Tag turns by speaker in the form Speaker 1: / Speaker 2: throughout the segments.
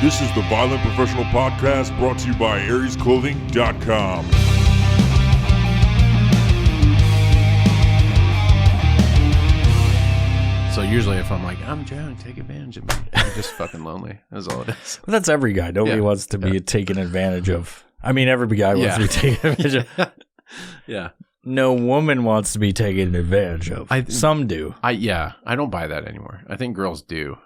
Speaker 1: This is the Violent Professional Podcast brought to you by AriesClothing.com.
Speaker 2: So usually if I'm like, I'm trying to take advantage of me, I'm just fucking lonely. That's all it is.
Speaker 3: Well, that's every guy. Nobody wants to be taken advantage of. I mean, every guy wants to be taken advantage of.
Speaker 2: Yeah.
Speaker 3: No woman wants to be taken advantage of. Some do.
Speaker 2: I don't buy that anymore. I think girls do.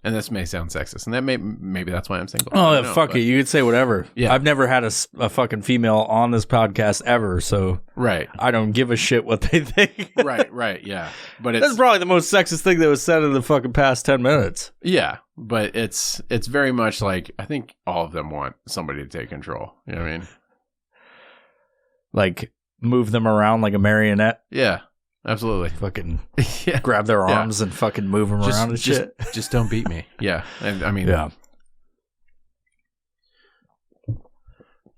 Speaker 2: And this may sound sexist, and that maybe that's why I'm single.
Speaker 3: Oh, fuck it. You could say whatever.
Speaker 2: Yeah.
Speaker 3: I've never had a fucking female on this podcast ever, so
Speaker 2: right.
Speaker 3: I don't give a shit what they think.
Speaker 2: right, yeah. But
Speaker 3: that's probably the most sexist thing that was said in the fucking past 10 minutes.
Speaker 2: Yeah, but it's very much like, I think all of them want somebody to take control. You know what I mean?
Speaker 3: Like, move them around like a marionette?
Speaker 2: Yeah. Absolutely.
Speaker 3: Fucking grab their arms and fucking move them around and shit.
Speaker 2: Just don't beat me. Yeah. And I mean,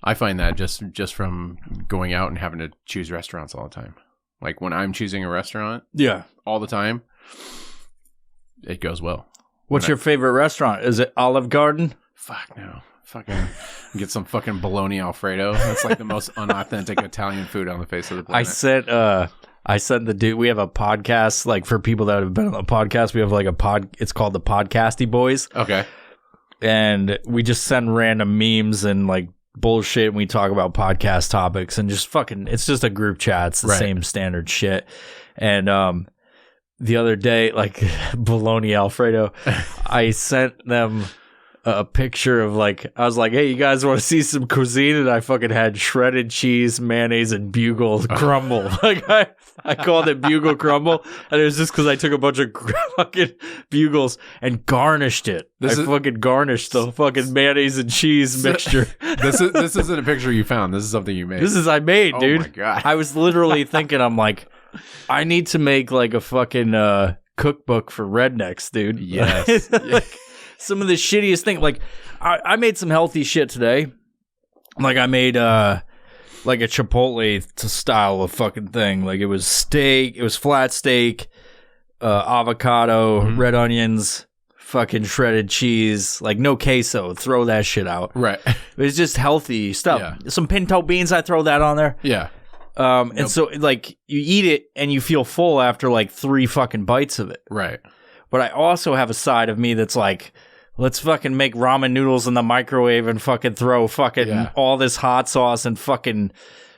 Speaker 2: I find that just from going out and having to choose restaurants all the time. Like when I'm choosing a restaurant all the time, it goes well.
Speaker 3: What's your favorite restaurant? Is it Olive Garden?
Speaker 2: Fuck no. Fucking get some fucking bologna Alfredo. That's like the most unauthentic Italian food on the face of the planet.
Speaker 3: I sent the dude, we have a podcast, like for people that have been on the podcast, we have like it's called the Podcasty Boys.
Speaker 2: Okay.
Speaker 3: And we just send random memes and like bullshit and we talk about podcast topics and just fucking, it's just a group chat. It's the same standard shit. And the other day, like bologna Alfredo, I sent them a picture of like, I was like, hey, you guys want to see some cuisine? And I fucking had shredded cheese, mayonnaise, and bugle crumble. Like I called it bugle crumble, and it was just because I took a bunch of fucking bugles and garnished it. Fucking garnished the fucking mayonnaise and cheese mixture.
Speaker 2: This isn't a picture you found. This is something you made.
Speaker 3: I made, dude.
Speaker 2: Oh my god!
Speaker 3: I was literally thinking, I'm like, I need to make like a fucking cookbook for rednecks, dude.
Speaker 2: Yes.
Speaker 3: Like, some of the shittiest thing, like I made some healthy shit today. Like I made like a Chipotle style of fucking thing. Like it was steak, it was flat steak, avocado, red onions, fucking shredded cheese, like no queso. Throw that shit out.
Speaker 2: Right.
Speaker 3: It was just healthy stuff. Some pinto beans, I throw that on there.
Speaker 2: Yeah.
Speaker 3: And so like you eat it and you feel full after like 3 fucking bites of it.
Speaker 2: Right.
Speaker 3: But I also have a side of me that's like, let's fucking make ramen noodles in the microwave and fucking throw fucking all this hot sauce and fucking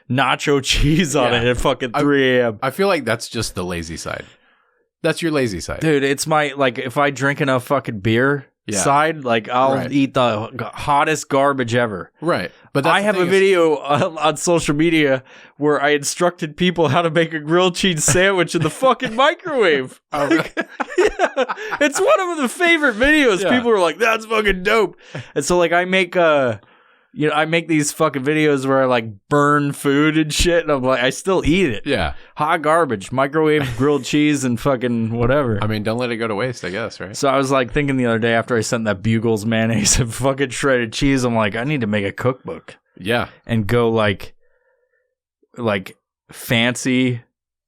Speaker 3: nacho cheese on it at fucking 3 a.m.
Speaker 2: I feel like that's just the lazy side. That's your lazy side.
Speaker 3: Dude, it's my, like, if I drink enough fucking beer side, like, I'll eat the hottest garbage ever.
Speaker 2: Right.
Speaker 3: But I have a video on social media where I instructed people how to make a grilled cheese sandwich in the fucking microwave.
Speaker 2: Oh, really?
Speaker 3: It's one of the favorite videos. Yeah. People are like, that's fucking dope. And so, like, I make I make these fucking videos where I like burn food and shit, and I'm like, I still eat it.
Speaker 2: Yeah.
Speaker 3: Hot garbage, microwave grilled cheese and fucking whatever.
Speaker 2: I mean, don't let it go to waste, I guess, right?
Speaker 3: So I was like thinking the other day after I sent that Bugles mayonnaise and fucking shredded cheese, I'm like, I need to make a cookbook.
Speaker 2: Yeah.
Speaker 3: And go like fancy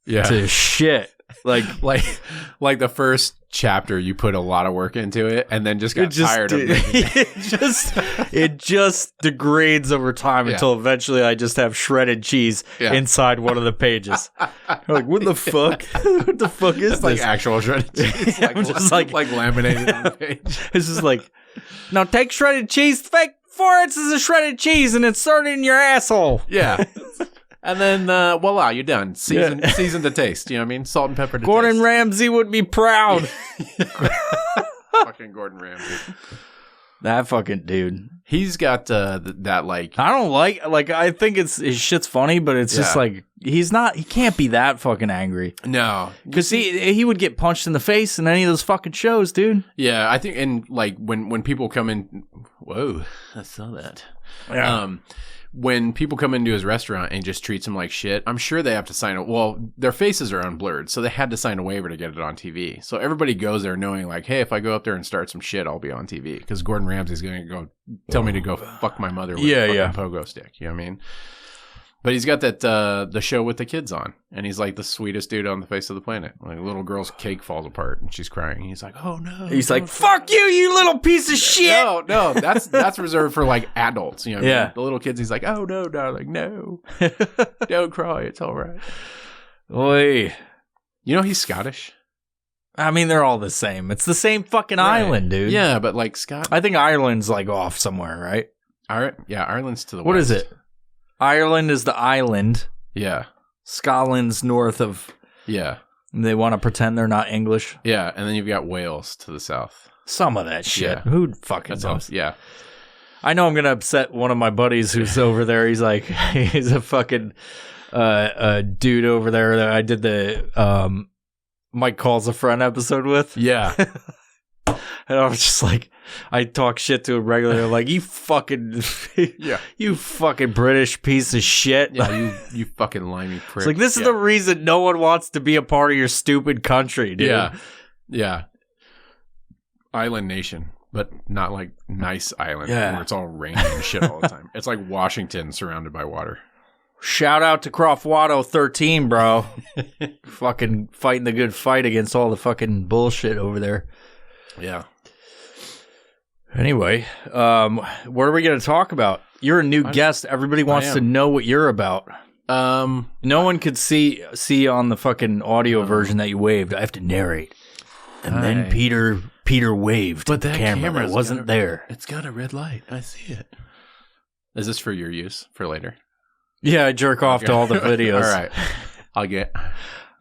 Speaker 3: to shit. Like
Speaker 2: the first chapter, you put a lot of work into it, and then just got tired of it.
Speaker 3: It just degrades over time until eventually I just have shredded cheese inside one of the pages. Like, what the fuck? What the fuck is this?
Speaker 2: Like actual shredded cheese.
Speaker 3: I'm just like
Speaker 2: laminated on the page.
Speaker 3: It's just like, now take shredded cheese, fake 4 ounces of shredded cheese, and insert it in your asshole.
Speaker 2: Yeah. And then, voila, you're done. Season to taste. You know what I mean? Salt and pepper to
Speaker 3: Gordon
Speaker 2: taste.
Speaker 3: Ramsay would be proud.
Speaker 2: Fucking Gordon Ramsay.
Speaker 3: That fucking dude.
Speaker 2: He's got that, like...
Speaker 3: I don't like, I think his shit's funny, but it's just like, he can't be that fucking angry.
Speaker 2: No.
Speaker 3: Because he would get punched in the face in any of those fucking shows, dude.
Speaker 2: Yeah, I think, and like, when people come in... Whoa, I saw that.
Speaker 3: Yeah.
Speaker 2: When people come into his restaurant and just treats him like shit, I'm sure they have to sign their faces are unblurred, so they had to sign a waiver to get it on TV. So everybody goes there knowing like, hey, if I go up there and start some shit, I'll be on TV. Because Gordon Ramsay's going to go tell me to go fuck my mother with a fucking pogo stick. You know what I mean? But he's got that the show with the kids on, and he's like the sweetest dude on the face of the planet. Like a little girl's cake falls apart, and she's crying. He's like, "Oh no!"
Speaker 3: He's like, "Fuck you, you little piece of shit."
Speaker 2: No, that's reserved for like adults. You know,
Speaker 3: Yeah.
Speaker 2: the little kids. He's like, "Oh no, darling, no, don't cry. It's all right."
Speaker 3: Oi.
Speaker 2: You know he's Scottish.
Speaker 3: I mean, they're all the same. It's the same fucking island, dude.
Speaker 2: Yeah, but like Scott.
Speaker 3: I think Ireland's like off somewhere, right?
Speaker 2: Ireland's to the
Speaker 3: What
Speaker 2: west.
Speaker 3: is it? Ireland is the island.
Speaker 2: Yeah.
Speaker 3: Scotland's north of.
Speaker 2: Yeah.
Speaker 3: They want to pretend they're not English.
Speaker 2: Yeah, and then you've got Wales to the south.
Speaker 3: Some of that shit.
Speaker 2: Yeah.
Speaker 3: Who fucking
Speaker 2: That's
Speaker 3: knows?
Speaker 2: all. Yeah.
Speaker 3: I know I'm gonna upset one of my buddies who's over there. He's like, he's a fucking dude over there that I did the Mike Calls a Friend episode with.
Speaker 2: Yeah.
Speaker 3: And I was just like, I talk shit to him regularly. I'm like, you fucking, you fucking British piece of shit.
Speaker 2: Yeah, you fucking limey prick.
Speaker 3: It's like, this is the reason no one wants to be a part of your stupid country, dude.
Speaker 2: Yeah. Yeah. Island nation, but not like nice island where it's all rainy and shit all the time. It's like Washington surrounded by water.
Speaker 3: Shout out to Crawfado 13, bro. Fucking fighting the good fight against all the fucking bullshit over there.
Speaker 2: Yeah.
Speaker 3: Anyway, what are we going to talk about? You're a new guest. Everybody wants to know what you're about. No one could see on the fucking audio version that you waved. I have to narrate. And then Peter waved
Speaker 2: but
Speaker 3: to the camera. It wasn't there.
Speaker 2: It's got a red light. I see it. Is this for your use for later?
Speaker 3: Yeah, I jerk off to all the videos.
Speaker 2: All right.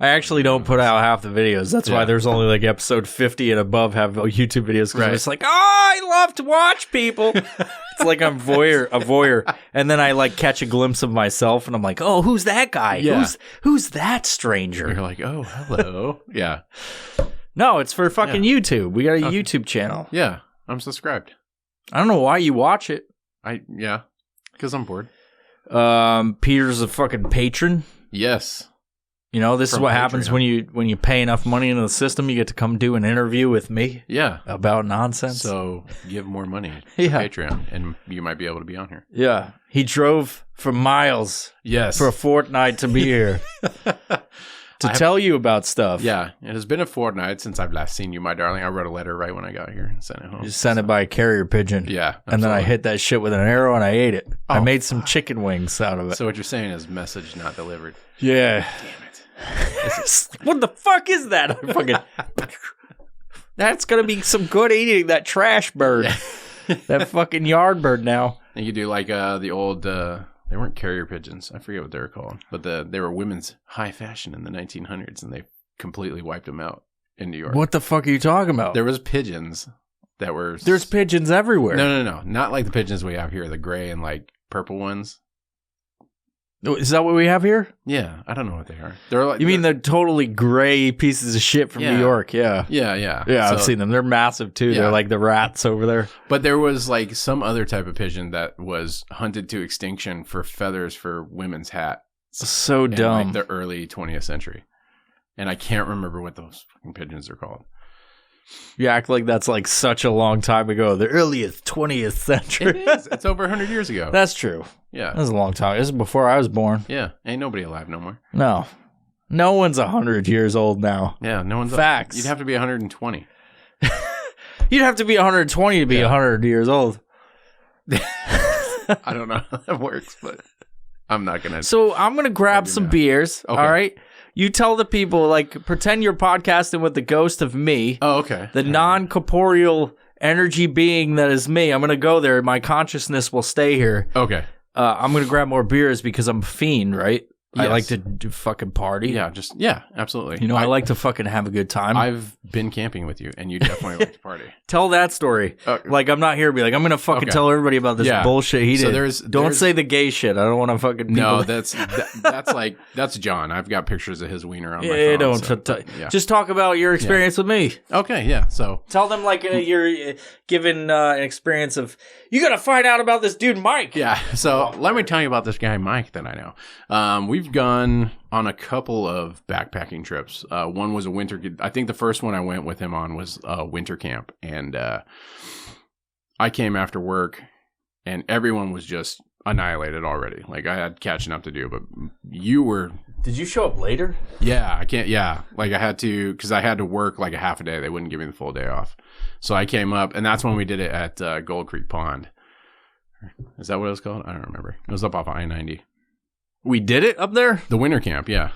Speaker 3: I actually don't put out half the videos. That's why there's only like episode 50 and above have YouTube videos. Because it's like, I love to watch people. It's like I'm a voyeur. And then I like catch a glimpse of myself and I'm like, oh, who's that guy?
Speaker 2: Yeah.
Speaker 3: Who's that stranger?
Speaker 2: You're like, oh, hello. Yeah.
Speaker 3: No, it's for fucking YouTube. We got a YouTube channel.
Speaker 2: Yeah, I'm subscribed.
Speaker 3: I don't know why you watch it.
Speaker 2: Because I'm bored.
Speaker 3: Peter's a fucking patron.
Speaker 2: Yes.
Speaker 3: You know, this is what happens when you pay enough money into the system. You get to come do an interview with me.
Speaker 2: Yeah.
Speaker 3: About nonsense.
Speaker 2: So give more money to Patreon, and you might be able to be on here.
Speaker 3: Yeah. He drove for miles.
Speaker 2: Yes.
Speaker 3: For a fortnight to be here. To tell you about stuff.
Speaker 2: Yeah. It has been a fortnight since I've last seen you, my darling. I wrote a letter right when I got here and sent it home.
Speaker 3: Just sent it by a carrier pigeon.
Speaker 2: Yeah. Absolutely.
Speaker 3: And then I hit that shit with an arrow and I ate it. I made some chicken wings out of it.
Speaker 2: So what you're saying is message not delivered.
Speaker 3: Yeah.
Speaker 2: Damn it.
Speaker 3: What the fuck is that? That's gonna be some good eating, that trash bird. That fucking yard bird now.
Speaker 2: And you do like the old they weren't carrier pigeons. I forget what they were called. But they were women's high fashion in the 1900s, and they completely wiped them out in New York.
Speaker 3: What the fuck are you talking about?
Speaker 2: There was pigeons that were...
Speaker 3: There's pigeons everywhere.
Speaker 2: No. Not like the pigeons we have here, the gray and like purple ones.
Speaker 3: Is that what we have here?
Speaker 2: Yeah, I don't know what they are. They're like,
Speaker 3: you mean the totally gray pieces of shit from New York? Yeah.
Speaker 2: Yeah.
Speaker 3: Yeah, I've seen them. They're massive too. Yeah. They're like the rats over there.
Speaker 2: But there was like some other type of pigeon that was hunted to extinction for feathers for women's hats.
Speaker 3: So dumb.
Speaker 2: In like the early 20th century. And I can't remember what those fucking pigeons are called.
Speaker 3: You act like that's like such a long time ago. The earliest 20th century.
Speaker 2: It is. It's over 100 years ago.
Speaker 3: That's true.
Speaker 2: Yeah.
Speaker 3: That was a long time. This is before I was born.
Speaker 2: Yeah. Ain't nobody alive no more.
Speaker 3: No. No one's 100 years old now.
Speaker 2: Yeah. No one's
Speaker 3: Facts.
Speaker 2: You'd have to be 120.
Speaker 3: You'd have to be 120 to be 100 years old.
Speaker 2: I don't know how that works, but I'm not going to.
Speaker 3: So I'm going to grab some beers.
Speaker 2: Okay.
Speaker 3: All right. You tell the people, like, pretend you're podcasting with the ghost of me.
Speaker 2: Oh, okay.
Speaker 3: The non-corporeal energy being that is me. I'm going to go there. My consciousness will stay here.
Speaker 2: Okay.
Speaker 3: I'm going to grab more beers because I'm a fiend, right?
Speaker 2: Yes.
Speaker 3: I like to do fucking party.
Speaker 2: Yeah, absolutely.
Speaker 3: You know, I like to fucking have a good time.
Speaker 2: I've been camping with you, and you definitely like to party.
Speaker 3: Tell that story. Like, I'm not here to be like, I'm going to fucking tell everybody about this bullshit he did. Don't say the gay shit. I don't want to fucking people.
Speaker 2: No, that's John. I've got pictures of his wiener on my phone.
Speaker 3: Just talk about your experience with me.
Speaker 2: Okay, yeah. So
Speaker 3: tell them like you're given an experience of, you got to find out about this dude, Mike.
Speaker 2: Yeah. So let me tell you about this guy, Mike, that I know. We've gone on a couple of backpacking trips. One was a winter. I think the first one I went with him on was a winter camp. And I came after work and everyone was just annihilated already. Like I had catching up to do, but you were.
Speaker 3: Did you show up later?
Speaker 2: Yeah, I can't. Yeah, like I had to because I had to work like a half a day. They wouldn't give me the full day off, so I came up, and that's when we did it at Gold Creek Pond. Is that what it was called? I don't remember. It was up off I-90.
Speaker 3: We did it up there?
Speaker 2: The winter camp, yeah.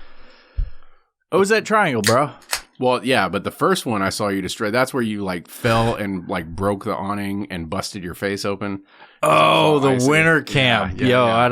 Speaker 3: Oh, was that triangle, bro?
Speaker 2: Well, yeah, but the first one I saw you destroy, that's where you like fell and like broke the awning and busted your face open.
Speaker 3: Oh, the winter camp.
Speaker 2: Yeah,
Speaker 3: Yo,
Speaker 2: yeah.
Speaker 3: I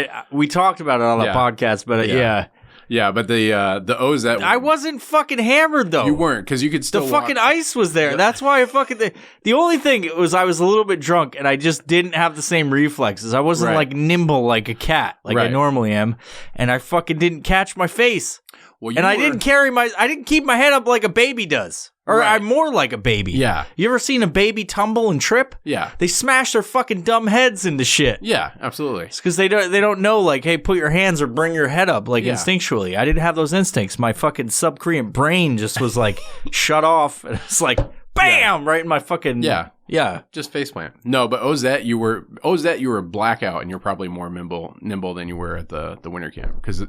Speaker 3: don't know. We talked about it on the podcast, but yeah.
Speaker 2: Yeah, but the Ozette.
Speaker 3: I wasn't fucking hammered though.
Speaker 2: You weren't because you could still.
Speaker 3: The fucking ice was there. That's why I fucking. The only thing was I was a little bit drunk and I just didn't have the same reflexes. I wasn't like nimble like a cat like I normally am, and I fucking didn't catch my face. Well, I didn't keep my head up like a baby does. Or I'm more like a baby.
Speaker 2: Yeah.
Speaker 3: You ever seen a baby tumble and trip?
Speaker 2: Yeah.
Speaker 3: They smash their fucking dumb heads into shit.
Speaker 2: Yeah, absolutely.
Speaker 3: It's because they don't know, like, hey, put your hands or bring your head up, like, instinctually. I didn't have those instincts. My fucking subcreant brain just was, like, shut off. And it's like, bam! Right in my fucking...
Speaker 2: Yeah.
Speaker 3: Yeah.
Speaker 2: Just faceplant. No, but Ozette, you were blackout, and you're probably more nimble than you were at the winter camp. Because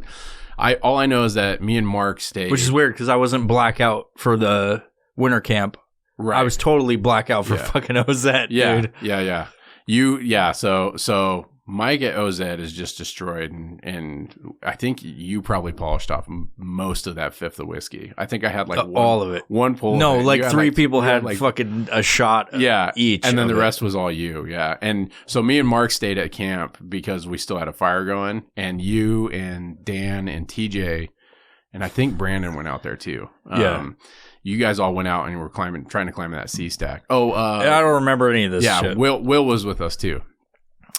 Speaker 2: all I know is that me and Mark stayed...
Speaker 3: Which is weird, because I wasn't blackout for the... winter camp. Right. I was totally blackout for fucking Ozette, dude.
Speaker 2: Yeah. So Mike at Ozette is just destroyed, and I think you probably polished off most of that fifth of whiskey. I think I had like
Speaker 3: all of it.
Speaker 2: One pull.
Speaker 3: No, like three people had like fucking a shot each.
Speaker 2: And then the rest was all you. Yeah. And so me and Mark stayed at camp because we still had a fire going, and you and Dan and TJ, and I think Brandon went out there too. You guys all went out and were trying to climb that sea stack. Oh, I
Speaker 3: don't remember any of this shit.
Speaker 2: Yeah, Will was with us too.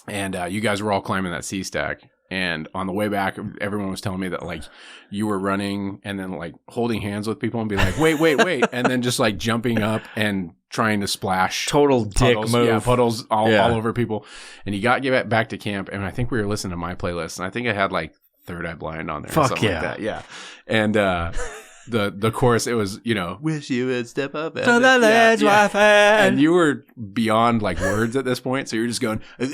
Speaker 2: And you guys were all climbing that sea stack. And on the way back, everyone was telling me that like you were running and then like holding hands with people and be like, wait. And then just like jumping up and trying to splash.
Speaker 3: Total puddles, dick move.
Speaker 2: Yeah, puddles all over people. And you got back to camp. And I think we were listening to my playlist. And I think I had like Third Eye Blind on there.
Speaker 3: Fuck
Speaker 2: or something like that. Yeah. And, the chorus, it was, wish you would step up to the ledge, my friend. And you were beyond like words at this point, so you're just going you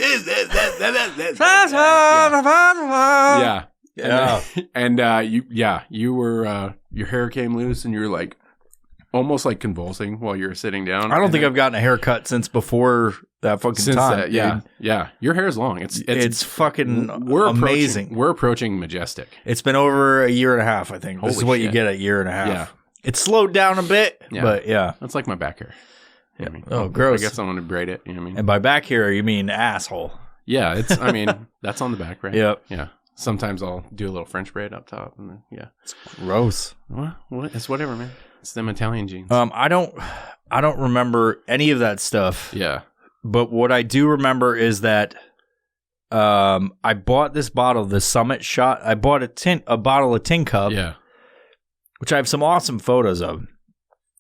Speaker 2: were your hair came loose and you were like almost like convulsing while you were sitting down.
Speaker 3: I don't think I've gotten a haircut since before that fucking time.
Speaker 2: Yeah. Your hair is long. It's
Speaker 3: fucking amazing.
Speaker 2: We're approaching majestic.
Speaker 3: It's been over a year and a half, I think. This is what you get a year and a half. Yeah. It's slowed down a bit, but yeah.
Speaker 2: That's like my back hair.
Speaker 3: Yeah. Gross.
Speaker 2: I guess I want to braid it. You know what I mean?
Speaker 3: And by back hair, you mean asshole.
Speaker 2: Yeah, that's on the back, right?
Speaker 3: Yep.
Speaker 2: Yeah. Sometimes I'll do a little French braid up top, and then
Speaker 3: it's gross.
Speaker 2: Well, it's whatever, man. It's them Italian genes.
Speaker 3: I don't remember any of that stuff.
Speaker 2: Yeah.
Speaker 3: But what I do remember is that I bought this bottle, the Summit Shot. I bought a bottle of Tin Cup.
Speaker 2: Yeah.
Speaker 3: Which I have some awesome photos of.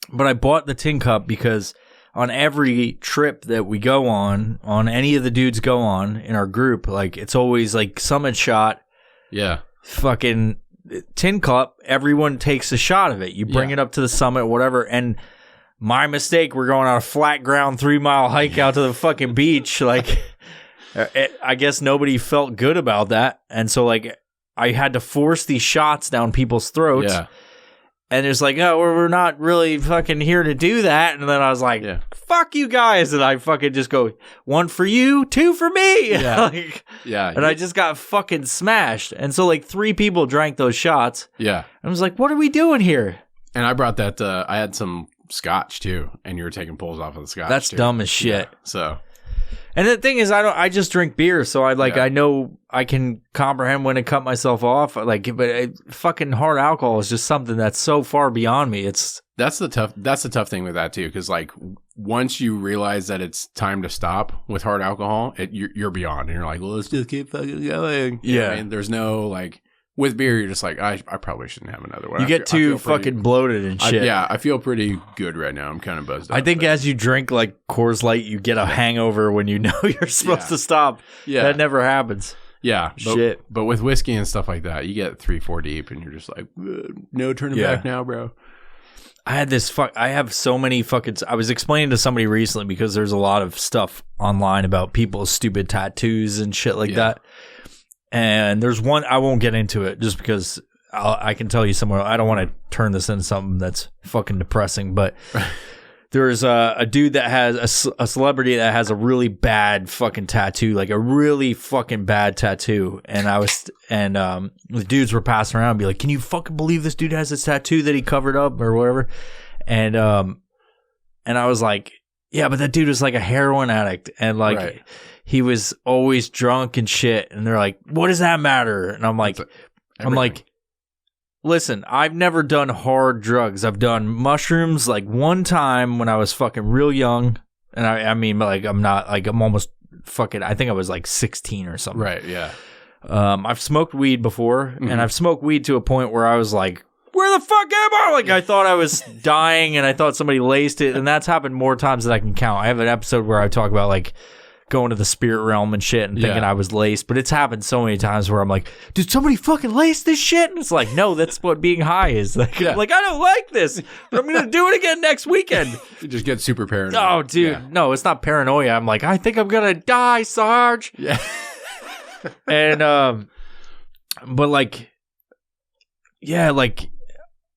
Speaker 3: But I bought the Tin Cup because on every trip that we go on any of the dudes go on in our group, like it's always like Summit Shot.
Speaker 2: Yeah.
Speaker 3: Fucking Tin Cup, everyone takes a shot of it. You bring it up to the summit, whatever. And my mistake, we're going on a flat ground 3-mile hike out to the fucking beach. Like, I guess nobody felt good about that. And so, like, I had to force these shots down people's throats. Yeah. And it's like, oh, we're not really fucking here to do that. And then I was like, fuck you guys. And I fucking just go, 1 for you, 2 for me.
Speaker 2: Yeah.
Speaker 3: And I just got fucking smashed. And so like 3 people drank those shots.
Speaker 2: Yeah.
Speaker 3: I was like, what are we doing here?
Speaker 2: And I brought that, I had some scotch too. And you were taking pulls off of the scotch.
Speaker 3: That's dumb as shit.
Speaker 2: Yeah, so.
Speaker 3: And the thing is, I just drink beer, so I know I can comprehend when to cut myself off. Like, but fucking hard alcohol is just something that's so far beyond me.
Speaker 2: That's the tough thing with that too, because like once you realize that it's time to stop with hard alcohol, you're beyond, and you're like, well, let's just keep fucking going.
Speaker 3: Yeah,
Speaker 2: I mean, there's no like. With beer, you're just like, I probably shouldn't have another one.
Speaker 3: You get too fucking bloated and shit.
Speaker 2: I feel pretty good right now. I'm kind of buzzed up.
Speaker 3: I think as you drink like Coors Light, you get a hangover when you know you're supposed to stop. Yeah. That never happens.
Speaker 2: Yeah. But with whiskey and stuff like that, you get 3-4 deep and you're just like, no turning back now, bro.
Speaker 3: I have so many fucking. I was explaining to somebody recently because there's a lot of stuff online about people's stupid tattoos and shit like that. And there's one, I won't get into it just because I can tell you somewhere. I don't want to turn this into something that's fucking depressing, but there's a dude that has a celebrity that has a really bad fucking tattoo, like a really fucking bad tattoo. And the dudes were passing around and be like, can you fucking believe this dude has this tattoo that he covered up or whatever? And I was like, yeah, but that dude was like a heroin addict and like he was always drunk and shit. And they're like, what does that matter? And I'm like, listen, I've never done hard drugs. I've done mushrooms like one time when I was fucking real young. And I mean, like, I'm almost fucking, I think I was like 16 or something.
Speaker 2: Right, yeah.
Speaker 3: I've smoked weed before, and I've smoked weed to a point where I was like, where the fuck am I? Like, I thought I was dying, and I thought somebody laced it, and that's happened more times than I can count. I have an episode where I talk about, like, going to the spirit realm and shit and thinking I was laced, but it's happened so many times where I'm like, did somebody fucking lace this shit? And it's like, no, that's what being high is. Like, like I don't like this, but I'm going to do it again next weekend.
Speaker 2: You just get super paranoid.
Speaker 3: Oh, dude. No, it's not paranoia. I'm like, I think I'm going to die, Sarge.
Speaker 2: Yeah.
Speaker 3: And, but like, yeah, like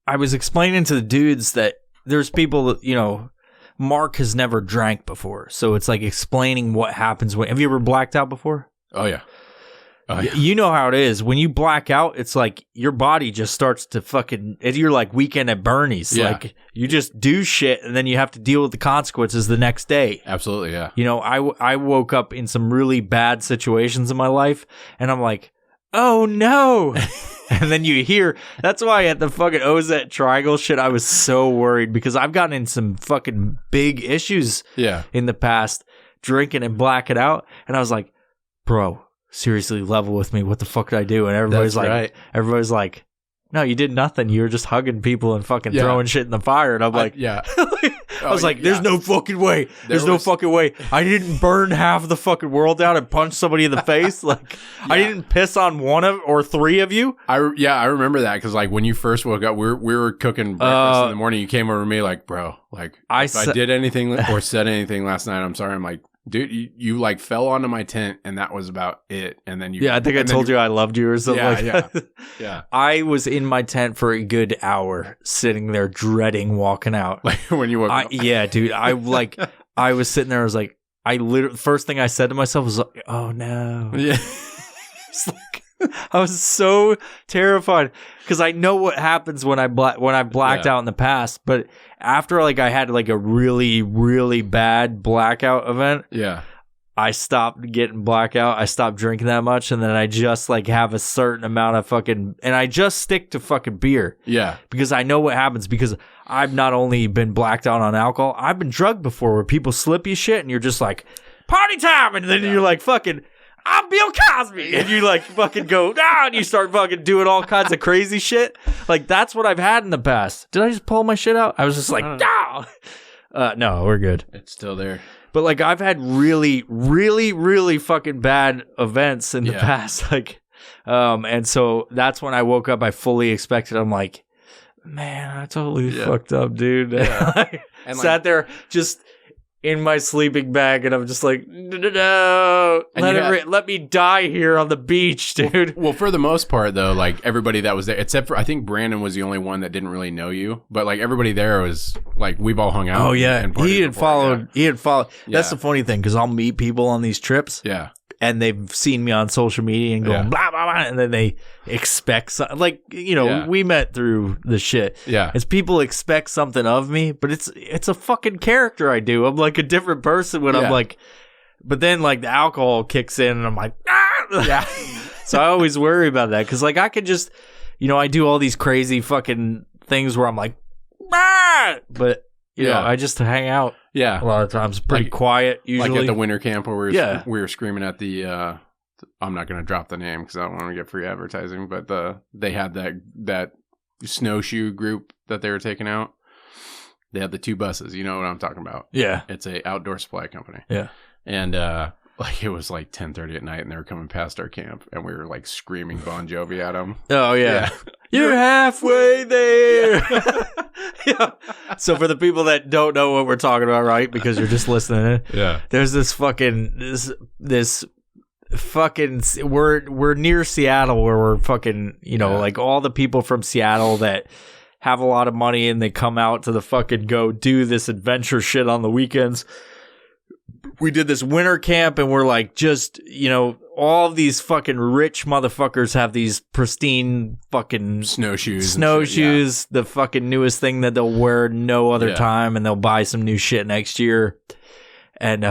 Speaker 3: I was explaining to the dudes that there's people that, you know, Mark has never drank before. So it's like explaining what happens when, have you ever blacked out before?
Speaker 2: Oh yeah.
Speaker 3: You know how it is. When you black out, it's like your body just starts to fucking, you're like Weekend at Bernie's.
Speaker 2: Yeah.
Speaker 3: Like you just do shit and then you have to deal with the consequences the next day.
Speaker 2: Absolutely, yeah.
Speaker 3: You know, I woke up in some really bad situations in my life and I'm like, oh no. And then you hear, that's why at the fucking Ozette Triangle shit, I was so worried because I've gotten in some fucking big issues in the past, drinking and blacking out. And I was like, bro, seriously, level with me. What the fuck did I do? And everybody's like, no, you did nothing. You were just hugging people and fucking throwing shit in the fire. And I'm like, I was like, there's no fucking way. There's no fucking way. I didn't burn half the fucking world down and punch somebody in the face. Like, I didn't piss on one of or three of you.
Speaker 2: I remember that because like when you first woke up, we were cooking breakfast in the morning. You came over to me like, bro, like if I did anything or said anything last night, I'm sorry. I'm like, dude, you like fell onto my tent and that was about it. And then
Speaker 3: I think I told you I loved you or something that.
Speaker 2: Yeah.
Speaker 3: I was in my tent for a good hour sitting there dreading walking out.
Speaker 2: Like when you woke up.
Speaker 3: Yeah, dude. I was sitting there. I was like, first thing I said to myself was like, oh no.
Speaker 2: Yeah.
Speaker 3: It's like, I was so terrified because I know what happens when I blacked out in the past, but after like I had like a really, really bad blackout event, I stopped getting blackout. I stopped drinking that much, and then I just like have a certain amount of fucking, and I just stick to fucking beer.
Speaker 2: Yeah,
Speaker 3: because I know what happens. Because I've not only been blacked out on alcohol, I've been drugged before, where people slip you shit, and you're just like party time, and then you're like fucking, I'm Bill Cosby, and you like fucking go and you start fucking doing all kinds of crazy shit. Like that's what I've had in the past. Did I just pull my shit out? I was just like no, we're good.
Speaker 2: It's still there.
Speaker 3: But like I've had really, really, really fucking bad events in the past. Like, and so that's when I woke up. I fully expected. I'm like, man, I totally fucked up, dude. Yeah. And sat there just in my sleeping bag, and I'm just like, no, let me die here on the beach, dude.
Speaker 2: Well, for the most part, though, like everybody that was there, except for I think Brandon was the only one that didn't really know you, but like everybody there was like we've all hung out.
Speaker 3: Oh yeah, he had followed. That's the funny thing because I'll meet people on these trips.
Speaker 2: Yeah.
Speaker 3: And they've seen me on social media and going blah, blah, blah. And then they expect something. Like, you know, we met through the shit.
Speaker 2: Yeah.
Speaker 3: It's people expect something of me, but it's a fucking character I do. I'm like a different person when I'm like, but then like the alcohol kicks in and I'm like, yeah. So I always worry about that. Cause like I could just, you know, I do all these crazy fucking things where I'm like, but you know, I just hang out.
Speaker 2: Yeah.
Speaker 3: A lot of times pretty quiet usually.
Speaker 2: Like at the winter camp where we were screaming at the I'm not going to drop the name because I don't want to get free advertising, but they had that snowshoe group that they were taking out. They had the two buses. You know what I'm talking about? Yeah. It's a outdoor supply company.
Speaker 3: Yeah.
Speaker 2: And like it was like 10:30 at night and they were coming past our camp and we were like screaming Bon Jovi at them.
Speaker 3: Oh yeah. You're halfway there. Yeah. So for the people that don't know what we're talking about, right? Because you're just listening.
Speaker 2: Yeah.
Speaker 3: There's this fucking this fucking we're near Seattle where we're fucking, you know, like all the people from Seattle that have a lot of money and they come out to the fucking go do this adventure shit on the weekends. We did this winter camp and we're like, just, you know, all of these fucking rich motherfuckers have these pristine fucking
Speaker 2: snowshoes,
Speaker 3: the fucking newest thing that they'll wear no other time, and they'll buy some new shit next year. And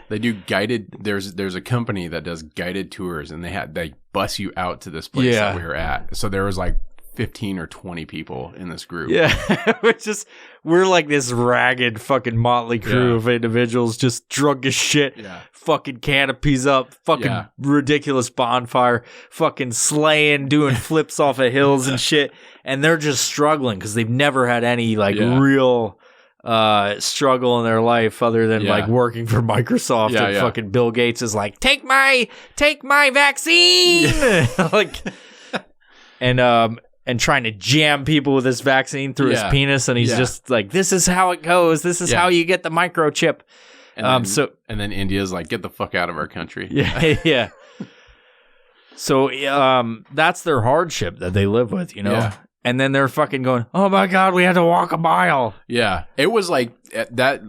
Speaker 2: they do guided. There's a company that does guided tours, and they bus you out to this place that we were at. So there was like 15 or 20 people in this group.
Speaker 3: Yeah, we're like this ragged fucking motley crew of individuals, just drunk as shit. Yeah. Fucking canopies up, fucking ridiculous bonfire, fucking slaying, doing flips off of hills and shit. And they're just struggling because they've never had any like real struggle in their life other than like working for Microsoft and fucking Bill Gates is like, take my vaccine. Like, and trying to jam people with this vaccine through his penis, and he's just like, this is how it goes. This is how you get the microchip.
Speaker 2: And then India's like, get the fuck out of our country.
Speaker 3: Yeah. So that's their hardship that they live with, you know? Yeah. And then they're fucking going, oh my God, we had to walk a mile.
Speaker 2: Yeah. It was like that,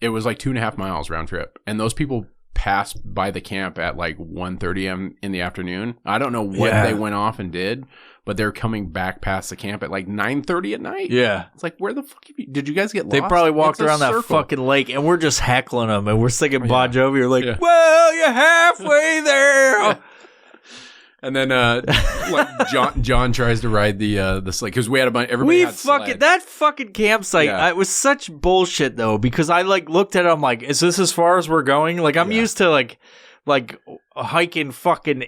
Speaker 2: it was like 2.5 miles round trip. And those people passed by the camp at like 1:30 a.m. in the afternoon. I don't know what they went off and did, but they're coming back past the camp at like 9:30 at night.
Speaker 3: Yeah.
Speaker 2: It's like, where the fuck did you guys get lost?
Speaker 3: They probably walked around that fucking lake, and we're just heckling them, and we're singing Bon Jovi. We're like, well, you're halfway there.
Speaker 2: And then like John tries to ride the sled because we had a bunch. Everybody had sled.
Speaker 3: That fucking campsite. It was such bullshit though, because I like looked at it. I'm like, is this as far as we're going? Like I'm used to like hiking fucking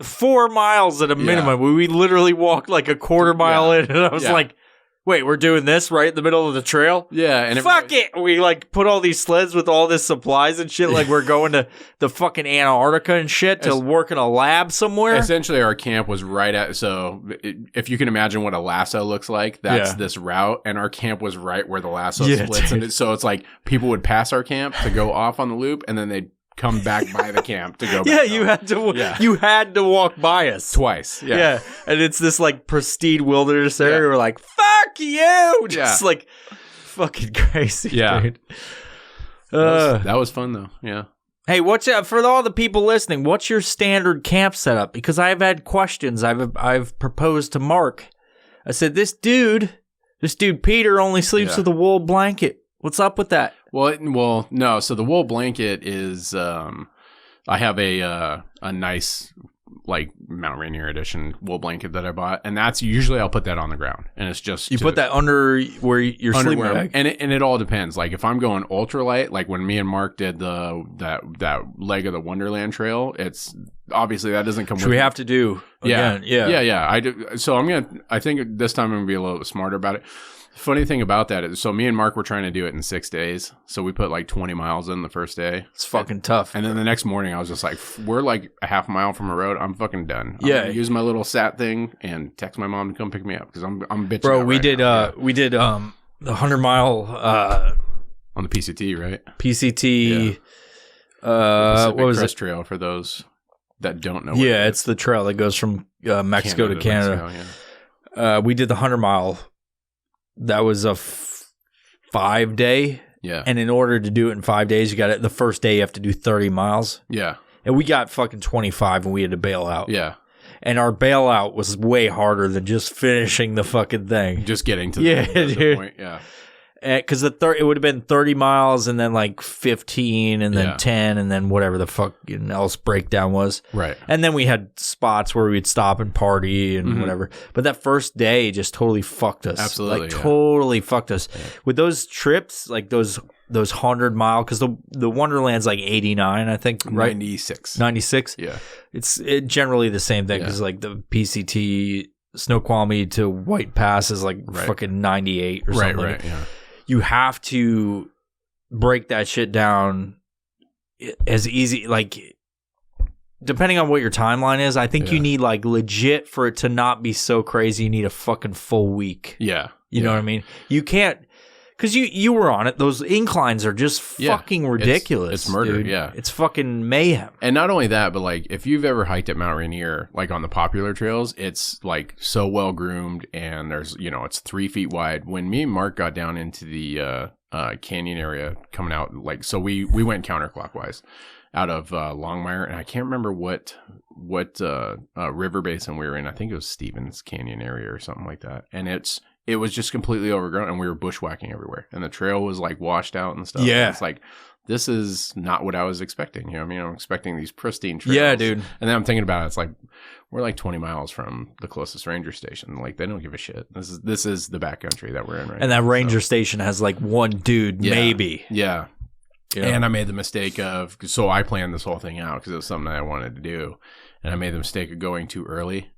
Speaker 3: 4 miles at a minimum. We literally walked like a quarter mile in, and I was like, wait, we're doing this right in the middle of the trail?
Speaker 2: Yeah. And
Speaker 3: fuck it. We like put all these sleds with all this supplies and shit. Like we're going to the fucking Antarctica and shit to work in a lab somewhere.
Speaker 2: Essentially, our camp was right at, so if you can imagine what a lasso looks like, that's this route. And our camp was right where the lasso splits. And so it's like people would pass our camp to go off on the loop, and then they'd come back by the camp to go back
Speaker 3: you had to walk by us
Speaker 2: twice.
Speaker 3: And it's this like pristine wilderness area. We're like, fuck you, just like fucking crazy. Dude.
Speaker 2: That was fun though. Yeah.
Speaker 3: Hey, what's for all the people listening, what's your standard camp setup? Because I've had questions. I've proposed to Mark. I said, this dude Peter only sleeps with a wool blanket. What's up with that?
Speaker 2: Well, no. So the wool blanket is, I have a nice like Mount Rainier edition wool blanket that I bought, and that's usually I'll put that on the ground, and it's just
Speaker 3: put that under where you're sleeping bag.
Speaker 2: And it all depends. Like if I'm going ultralight, like when me and Mark did that leg of the Wonderland Trail, it's obviously that doesn't come.
Speaker 3: Which we have to do again.
Speaker 2: Yeah. I do. So I think this time I'm gonna be a little bit smarter about it. Funny thing about that is, so me and Mark were trying to do it in 6 days. So we put like 20 miles in the first day.
Speaker 3: It's fucking tough.
Speaker 2: And then the next morning, I was just like, we're like a half mile from a road. I'm fucking done. I'm
Speaker 3: gonna
Speaker 2: use my little sat thing and text my mom to come pick me up because I'm bitching.
Speaker 3: Bro, we did the 100-mile
Speaker 2: on the PCT, right?
Speaker 3: PCT.
Speaker 2: What was Crest Trail for those that don't know?
Speaker 3: Yeah, it's the trail that goes from Mexico to Canada. Mexico, we did the 100-mile. That was a 5-day.
Speaker 2: Yeah.
Speaker 3: And in order to do it in 5 days, the first day you have to do 30 miles.
Speaker 2: Yeah.
Speaker 3: And we got fucking 25 and we had to bail out.
Speaker 2: Yeah.
Speaker 3: And our bailout was way harder than just finishing the fucking thing.
Speaker 2: Just getting to the point. Yeah.
Speaker 3: Because it would have been 30 miles and then like 15 and then 10 and then whatever the fuck else breakdown was.
Speaker 2: Right.
Speaker 3: And then we had spots where we'd stop and party and whatever. But that first day just totally fucked us.
Speaker 2: Absolutely.
Speaker 3: Like totally fucked us. Yeah. With those trips, like those 100-mile, because the Wonderland's like 89, I think, right? 96?
Speaker 2: Yeah.
Speaker 3: It's generally the same thing because like the PCT Snoqualmie to White Pass is like fucking 98 or something.
Speaker 2: Right, yeah.
Speaker 3: You have to break that shit down as easy, like depending on what your timeline is. I think you need like legit for it to not be so crazy. You need a fucking full week.
Speaker 2: Yeah.
Speaker 3: You know what I mean? You can't, because you were on it. Those inclines are just fucking ridiculous.
Speaker 2: It's murder,
Speaker 3: dude.
Speaker 2: yeah.
Speaker 3: It's fucking mayhem.
Speaker 2: And not only that, but like if you've ever hiked at Mount Rainier, like on the popular trails, it's like so well groomed, and there's it's 3 feet wide. When me and Mark got down into the canyon area coming out, like so we went counterclockwise out of Longmire, and I can't remember what river basin we were in. I think it was Stevens Canyon area or something like that. And it was just completely overgrown, and we were bushwhacking everywhere, and the trail was like washed out and stuff.
Speaker 3: Yeah.
Speaker 2: And it's like, this is not what I was expecting. You know what I mean? I'm expecting these pristine trails.
Speaker 3: Yeah, dude.
Speaker 2: And then I'm thinking about it. It's like, we're like 20 miles from the closest ranger station. Like, they don't give a shit. This is the backcountry that we're in right now.
Speaker 3: And that ranger station has like one dude, maybe.
Speaker 2: Yeah.
Speaker 3: Yeah.
Speaker 2: And I made the mistake of, so I planned this whole thing out because it was something that I wanted to do. And I made the mistake of going too early.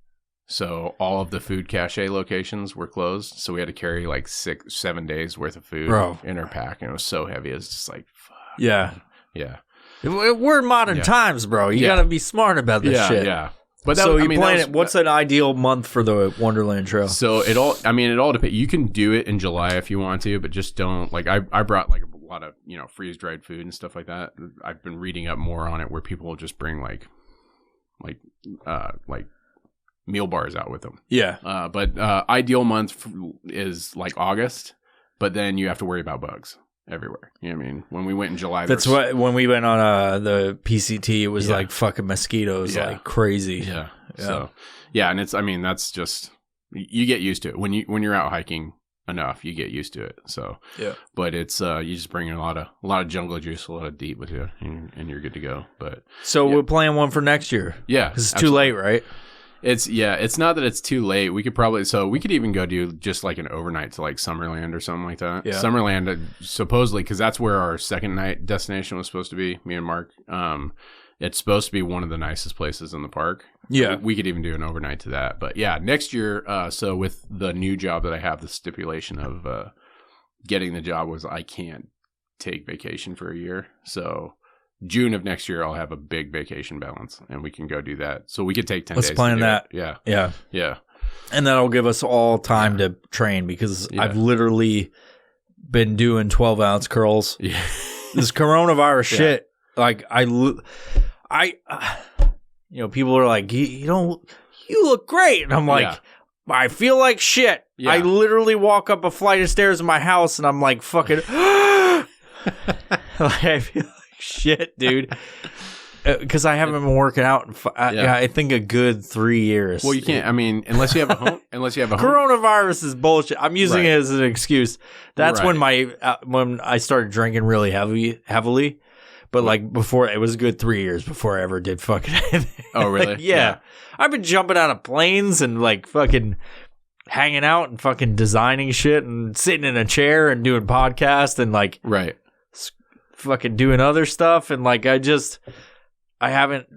Speaker 2: So all of the food cache locations were closed. So we had to carry like 6-7 days worth of food in our pack. And it was so heavy. It was just like, fuck.
Speaker 3: Yeah.
Speaker 2: Yeah.
Speaker 3: We're in modern times, bro. You got to be smart about this shit.
Speaker 2: Yeah. But
Speaker 3: so you plan it. What's an ideal month for the Wonderland Trail?
Speaker 2: So it all depends. You can do it in July if you want to, but just don't. Like I brought like a lot of, freeze dried food and stuff like that. I've been reading up more on it where people will just bring like meal bars out with them. Yeah. But ideal month is like August, but then you have to worry about bugs everywhere. You know what I mean? When we went in July,
Speaker 3: that's what when we went on the PCT, it was like fucking mosquitoes like crazy.
Speaker 2: Yeah. So and that's just, you get used to it when you're out hiking enough, you get used to it. So but it's you just bring in a lot of jungle juice, a lot of DEET with you, and you're good to go. But
Speaker 3: so we're planning one for next year. Yeah, because it's too late, right?
Speaker 2: It's not that it's too late. We could even go do just like an overnight to like Summerland or something like that. Yeah. Summerland, supposedly, because that's where our second night destination was supposed to be, me and Mark. It's supposed to be one of the nicest places in the park. Yeah. We could even do an overnight to that. But yeah, next year, so with the new job that I have, the stipulation of getting the job was I can't take vacation for a year. So June of next year, I'll have a big vacation balance, and we can go do that. So we could take 10 days.
Speaker 3: Let's plan that.
Speaker 2: Yeah.
Speaker 3: Yeah. Yeah. And that'll give us all time to train, because I've literally been doing 12-ounce curls. Yeah. This coronavirus shit, like people are like, you look great. And I'm like, I feel like shit. Yeah. I literally walk up a flight of stairs in my house, and I'm like fucking, like, I feel shit, dude, because I haven't been working out in I think a good 3 years.
Speaker 2: Well, you can't. I mean, unless you have a home.
Speaker 3: Coronavirus is bullshit. I'm using it as an excuse. That's when when I started drinking really heavily. But like before, it was a good 3 years before I ever did fucking anything. Oh, really? Yeah. I've been jumping out of planes and like fucking hanging out and fucking designing shit and sitting in a chair and doing podcasts and like fucking doing other stuff, and like I haven't,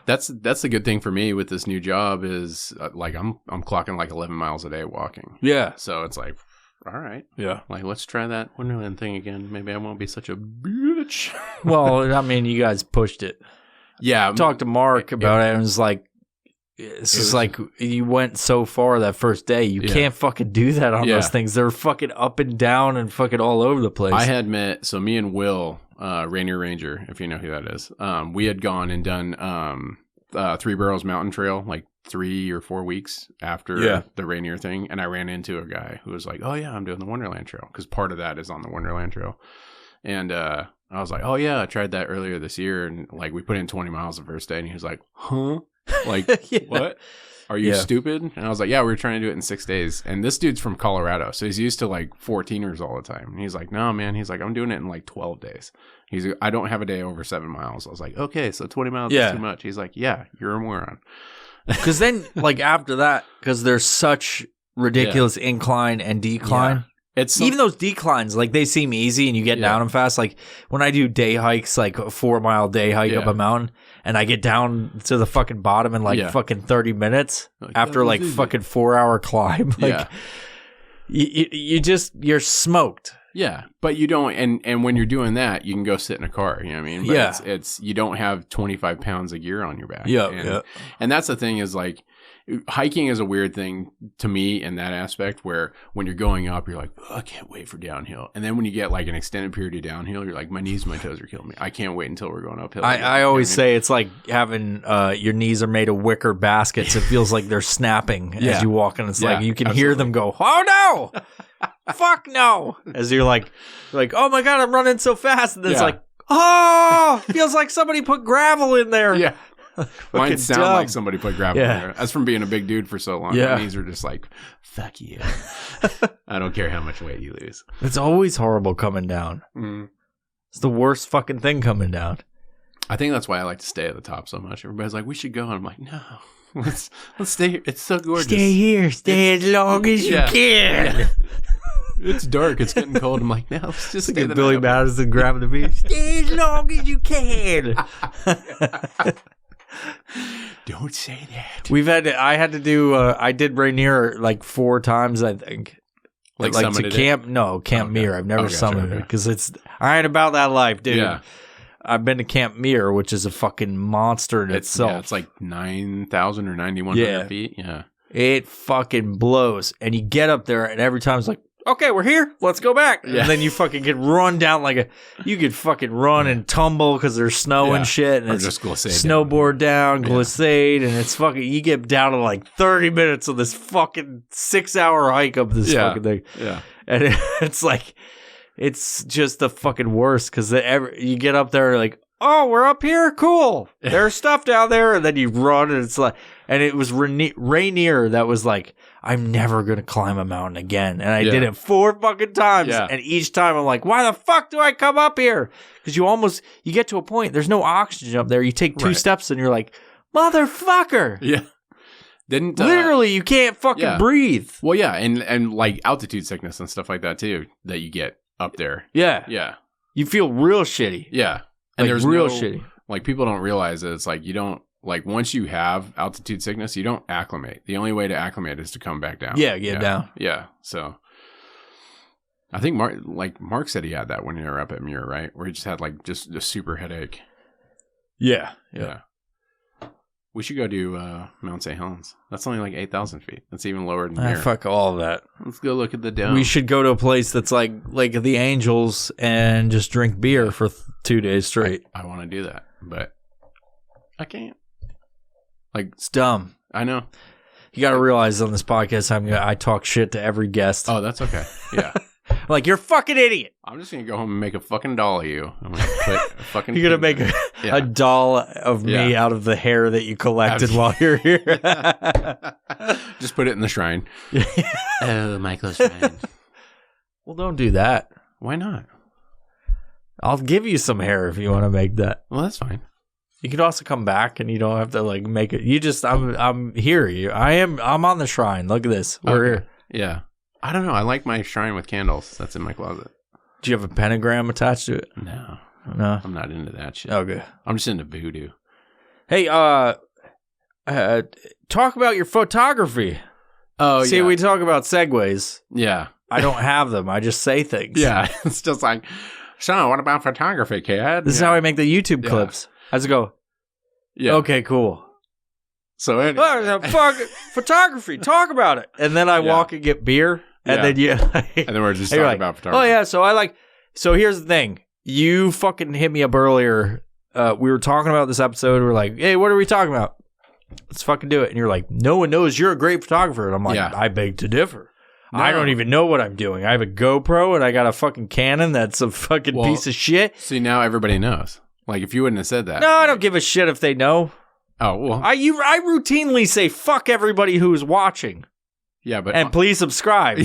Speaker 2: that's the good thing for me with this new job is like I'm clocking like 11 miles a day walking. Yeah. So it's like, all right. Yeah. Like, let's try that Wonderland thing again. Maybe I won't be such a bitch.
Speaker 3: Well, I mean, you guys pushed it. Yeah. I talked to Mark about it, and it was like, it's like you went so far that first day. You can't fucking do that on those things. They're fucking up and down and fucking all over the place.
Speaker 2: I had met, so me and Will, Rainier Ranger, if you know who that is, we had gone and done Three Barrels Mountain Trail like 3 or 4 weeks after the Rainier thing. And I ran into a guy who was like, oh yeah, I'm doing the Wonderland Trail, because part of that is on the Wonderland Trail. And I was like, oh yeah, I tried that earlier this year. And like we put in 20 miles the first day, and he was like, huh? Like, what? Are you stupid? And I was like, yeah, we were trying to do it in 6 days. And this dude's from Colorado, so he's used to like 14ers all the time. And he's like, no, man. He's like, I'm doing it in like 12 days. He's like, I don't have a day over 7 miles. I was like, okay, so 20 miles is too much. He's like, yeah, you're a moron.
Speaker 3: Because then, like, after that, because there's such ridiculous incline and decline. Yeah. Even those declines, like, they seem easy and you get down them fast. Like, when I do day hikes, like a 4-mile day hike up a mountain, and I get down to the fucking bottom in like fucking 30 minutes after like fucking 4-hour climb. Like, you're smoked.
Speaker 2: Yeah, but you don't, and when you're doing that, you can go sit in a car, you know what I mean? But it's you don't have 25 pounds of gear on your back. Yeah, and that's the thing is like, hiking is a weird thing to me in that aspect where when you're going up, you're like, oh, I can't wait for downhill. And then when you get like an extended period of downhill, you're like, my knees, my toes are killing me. I can't wait until we're going uphill.
Speaker 3: I always say it's like having your knees are made of wicker baskets. It feels like they're snapping as you walk, and it's like you can hear them go, oh no, fuck no, as you're like, oh my God, I'm running so fast. And then it's like, oh, feels like somebody put gravel in there.
Speaker 2: Yeah. Mine sound like somebody put gravel in there. That's from being a big dude for so long.
Speaker 3: Yeah.
Speaker 2: My knees are just like, fuck you. I don't care how much weight you lose.
Speaker 3: It's always horrible coming down.
Speaker 2: Mm.
Speaker 3: It's the worst fucking thing coming down.
Speaker 2: I think that's why I like to stay at the top so much. Everybody's like, we should go. And I'm like, no, let's stay here. It's so gorgeous.
Speaker 3: Stay here. Stay as long as you can.
Speaker 2: Yeah. It's dark. It's getting cold. I'm like, no, let's just stay
Speaker 3: Get Billy Madison grabbing the beat. Stay as long as you can.
Speaker 2: Don't say that.
Speaker 3: I had to do, I did Rainier like 4 times, I think. Like to Camp, Camp Muir. I've never summoned it because I ain't about that life, dude. Yeah. I've been to Camp Muir, which is a fucking monster in itself.
Speaker 2: Yeah, it's like 9,000 or 9,100 feet. Yeah.
Speaker 3: It fucking blows. And you get up there and every time it's like, okay, we're here. Let's go back. Yeah. And then you fucking get run down you could fucking run and tumble because there's snow and shit. And
Speaker 2: or
Speaker 3: it's
Speaker 2: just glissade
Speaker 3: snowboard down, glissade. And it's fucking, you get down to like 30 minutes of this fucking 6-hour hike up this fucking thing.
Speaker 2: Yeah.
Speaker 3: And it's like, it's just the fucking worst because you get up there like, oh, we're up here? Cool. There's stuff down there. And then you run and it's like, and it was Rainier that was like, I'm never going to climb a mountain again. And I did it 4 fucking times. Yeah. And each time I'm like, why the fuck do I come up here? Because you get to a point, there's no oxygen up there. You take 2 steps and you're like, motherfucker.
Speaker 2: Yeah.
Speaker 3: Literally, you can't fucking breathe.
Speaker 2: Well, yeah. And like altitude sickness and stuff like that too, that you get up there.
Speaker 3: Yeah.
Speaker 2: Yeah.
Speaker 3: You feel real shitty.
Speaker 2: Yeah. And
Speaker 3: like
Speaker 2: there's
Speaker 3: real shitty.
Speaker 2: Like people don't realize that it's like you don't, like once you have altitude sickness, you don't acclimate. The only way to acclimate is to come back down.
Speaker 3: Yeah, get down.
Speaker 2: Yeah. So I think Mark said he had that when you were up at Muir, right? Where he just had like just a super headache.
Speaker 3: Yeah.
Speaker 2: We should go do Mount St. Helens. That's only like 8,000 feet. That's even lower than Muir.
Speaker 3: Fuck all of that.
Speaker 2: Let's go look at the dome.
Speaker 3: We should go to a place that's like the Angels and just drink beer for 2 days straight.
Speaker 2: I want to do that, but I can't. Like,
Speaker 3: it's dumb.
Speaker 2: I know.
Speaker 3: You got to realize on this podcast, I talk shit to every guest.
Speaker 2: Oh, that's okay. Yeah.
Speaker 3: Like, you're a fucking idiot.
Speaker 2: I'm just going to go home and make a fucking doll of you. I'm going to put a fucking...
Speaker 3: You're going to make a doll of me out of the hair that you collected while you're here.
Speaker 2: Just put it in the shrine. Oh, my close friend.
Speaker 3: Well, don't do that.
Speaker 2: Why not?
Speaker 3: I'll give you some hair if you want to make that.
Speaker 2: Well, that's fine.
Speaker 3: You could also come back and you don't have to like make it. You just, I'm here. I'm on the shrine. Look at this. We're here.
Speaker 2: Yeah. I don't know. I like my shrine with candles. That's in my closet.
Speaker 3: Do you have a pentagram attached to it?
Speaker 2: No. I'm not into that shit.
Speaker 3: Okay.
Speaker 2: I'm just into voodoo.
Speaker 3: Hey, talk about your photography.
Speaker 2: Oh,
Speaker 3: See, we talk about segues.
Speaker 2: Yeah.
Speaker 3: I don't have them. I just say things.
Speaker 2: Yeah. It's just like, so what about photography, kid?
Speaker 3: This is how I make the YouTube clips. I just go, okay, cool.
Speaker 2: So anyway.
Speaker 3: Photography, talk about it. And then I walk and get beer. And then
Speaker 2: and then we're just talking about photography.
Speaker 3: Oh, yeah. So here's the thing. You fucking hit me up earlier. We were talking about this episode. We're like, hey, what are we talking about? Let's fucking do it. And you're like, no one knows you're a great photographer. And I'm like, I beg to differ. No. I don't even know what I'm doing. I have a GoPro and I got a fucking Canon that's a fucking piece of shit.
Speaker 2: See, now everybody knows. Like, if you wouldn't have said that.
Speaker 3: No, I don't give a shit if they know.
Speaker 2: Oh, well.
Speaker 3: I routinely say, fuck everybody who's watching.
Speaker 2: Yeah, but...
Speaker 3: And please subscribe.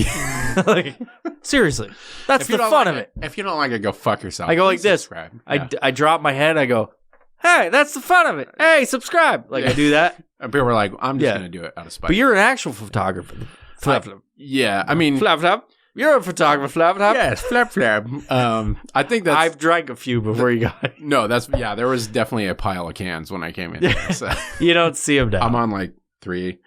Speaker 3: Like, seriously. That's the fun of it.
Speaker 2: If you don't like it, go fuck yourself.
Speaker 3: I go like this.
Speaker 2: Yeah.
Speaker 3: I drop my head. I go, hey, that's the fun of it. Hey, subscribe. Like, I do that.
Speaker 2: And people are like, I'm just going to do it out of spite.
Speaker 3: But you're an actual photographer. Flap.
Speaker 2: Yeah, I mean...
Speaker 3: Flap. You're a photographer, Flap.
Speaker 2: Yes, Flap. I think that's...
Speaker 3: I've drank a few before you got it.
Speaker 2: No, there was definitely a pile of cans when I came in there, so.
Speaker 3: You don't see them now.
Speaker 2: I'm on like 3.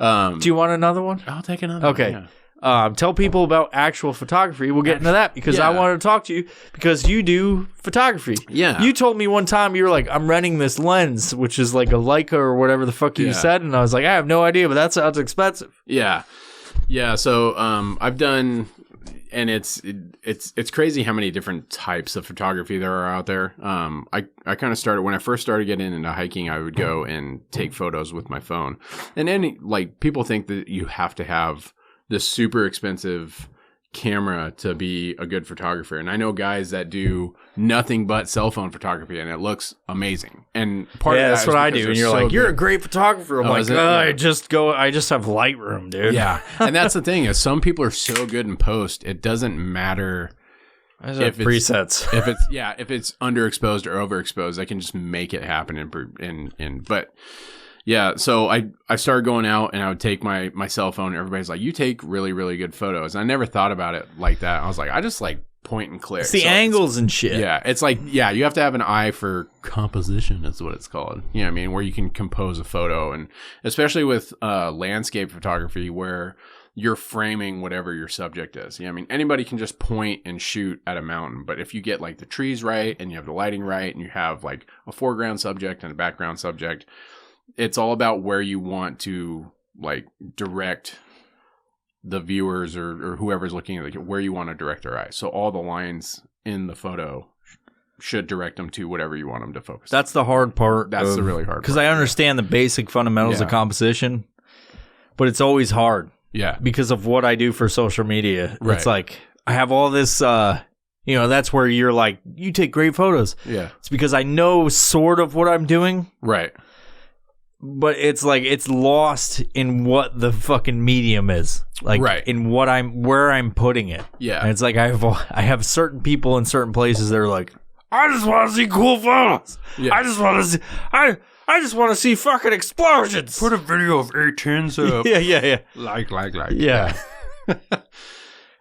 Speaker 3: Do you want another one?
Speaker 2: I'll take another
Speaker 3: one. Okay.
Speaker 2: Yeah.
Speaker 3: Tell people about actual photography. We'll get into that because I wanted to talk to you because you do photography.
Speaker 2: Yeah.
Speaker 3: You told me one time you were like, I'm renting this lens, which is like a Leica or whatever the fuck you said. And I was like, I have no idea, but that sounds expensive.
Speaker 2: Yeah. Yeah. So I've done, and it's crazy how many different types of photography there are out there. I kind of started when I first started getting into hiking, I would go and take photos with my phone. And then like people think that you have to have this super expensive camera to be a good photographer. And I know guys that do nothing but cell phone photography and it looks amazing. And part of
Speaker 3: that's what I do. And you're like, you're a great photographer. I'm like, I just have Lightroom, dude.
Speaker 2: Yeah. And that's the thing is some people are so good in post, it doesn't matter
Speaker 3: if presets.
Speaker 2: If it's underexposed or overexposed, I can just make it happen but yeah, so I started going out and I would take my cell phone. Everybody's like, you take really, really good photos. And I never thought about it like that. I was like, I just like point and click.
Speaker 3: It's the angles and shit.
Speaker 2: Yeah, it's like, you have to have an eye for composition is what it's called. You know what I mean? Where you can compose a photo. And especially with landscape photography where you're framing whatever your subject is. You know what I mean? Anybody can just point and shoot at a mountain. But if you get like the trees right and you have the lighting right and you have like a foreground subject and a background subject, it's all about where you want to like direct the viewers or whoever's looking at it, where you want to direct their eyes. So all the lines in the photo should direct them to whatever you want them to focus.
Speaker 3: That's the hard part.
Speaker 2: That's the really hard part.
Speaker 3: Because I understand the basic fundamentals of composition, but it's always hard.
Speaker 2: Yeah.
Speaker 3: Because of what I do for social media.
Speaker 2: Right.
Speaker 3: It's like I have all this that's where you're like, you take great photos.
Speaker 2: Yeah.
Speaker 3: It's because I know sort of what I'm doing.
Speaker 2: Right.
Speaker 3: But it's like it's lost in what the fucking medium is, like in where I'm putting it.
Speaker 2: Yeah,
Speaker 3: and it's like I have certain people in certain places that are like, I just want to see cool photos. Yeah. I just want to see fucking explosions.
Speaker 2: Put a video of 810s up.
Speaker 3: Yeah.
Speaker 2: Like.
Speaker 3: Yeah.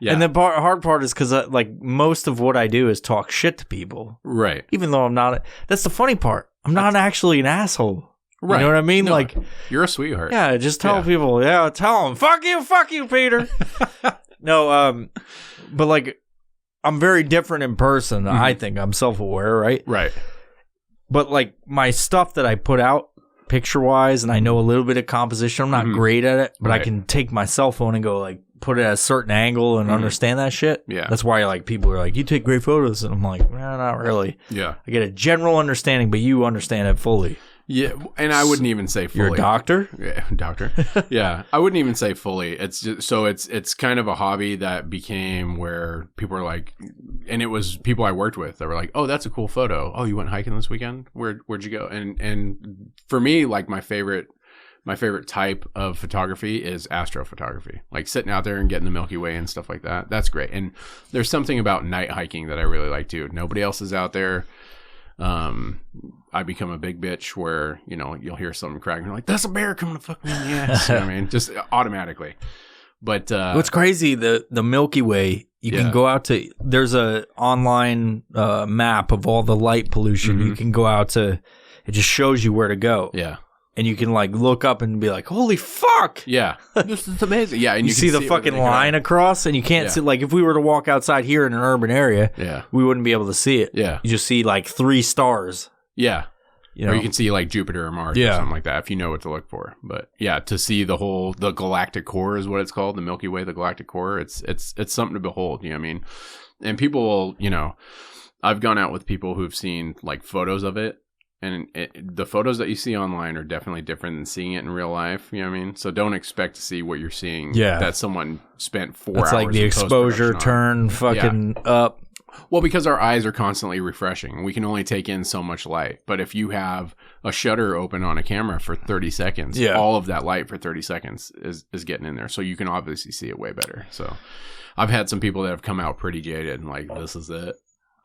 Speaker 3: Yeah. And the hard part is because like most of what I do is talk shit to people.
Speaker 2: Right.
Speaker 3: Even though I'm not. That's the funny part. I'm not actually an asshole. Right. You know what I mean?
Speaker 2: No,
Speaker 3: like,
Speaker 2: you're a sweetheart.
Speaker 3: Yeah, just tell people. Yeah, tell them. Fuck you, Peter. No, but like, I'm very different in person. Mm-hmm. I think I'm self-aware, right?
Speaker 2: Right.
Speaker 3: But like my stuff that I put out picture-wise, and I know a little bit of composition. I'm not great at it, but I can take my cell phone and go like put it at a certain angle and understand that shit.
Speaker 2: Yeah.
Speaker 3: That's why like people are like, you take great photos, and I'm like, not really.
Speaker 2: Yeah.
Speaker 3: I get a general understanding, but you understand it fully.
Speaker 2: Yeah, and I wouldn't even say fully.
Speaker 3: You're a doctor?
Speaker 2: Yeah, doctor. Yeah, I wouldn't even say fully. It's just, so it's kind of a hobby that became where people are like, and it was people I worked with that were like, oh, that's a cool photo. Oh, you went hiking this weekend? Where'd you go? And for me, like my favorite type of photography is astrophotography, like sitting out there and getting the Milky Way and stuff like that. That's great. And there's something about night hiking that I really like too. Nobody else is out there. I become a big bitch where, you'll hear something cracking. You're like, that's a bear coming to fuck me in the ass. You know what I mean? Just automatically. But
Speaker 3: what's crazy, the Milky Way, you can go out to, there's a online map of all the light pollution. Mm-hmm. You can go out to, it just shows you where to go.
Speaker 2: Yeah.
Speaker 3: And you can like look up and be like, holy fuck.
Speaker 2: Yeah. This is amazing. Yeah. And
Speaker 3: you see the fucking line across and you can't see, like if we were to walk outside here in an urban area, we wouldn't be able to see it.
Speaker 2: Yeah.
Speaker 3: You just see like 3 stars.
Speaker 2: Yeah. Or you can see like Jupiter or Mars or something like that if you know what to look for. But yeah, to see the galactic core is what it's called, the Milky Way, the galactic core. It's something to behold, you know what I mean? And people will, I've gone out with people who've seen like photos of it. And the photos that you see online are definitely different than seeing it in real life. You know what I mean? So don't expect to see what you're seeing. Yeah. That someone spent 4 hours.
Speaker 3: It's like the exposure turn fucking up.
Speaker 2: Well, because our eyes are constantly refreshing. We can only take in so much light. But if you have a shutter open on a camera for 30 seconds, all of that light for 30 seconds is getting in there. So you can obviously see it way better. So I've had some people that have come out pretty jaded and like, this is it.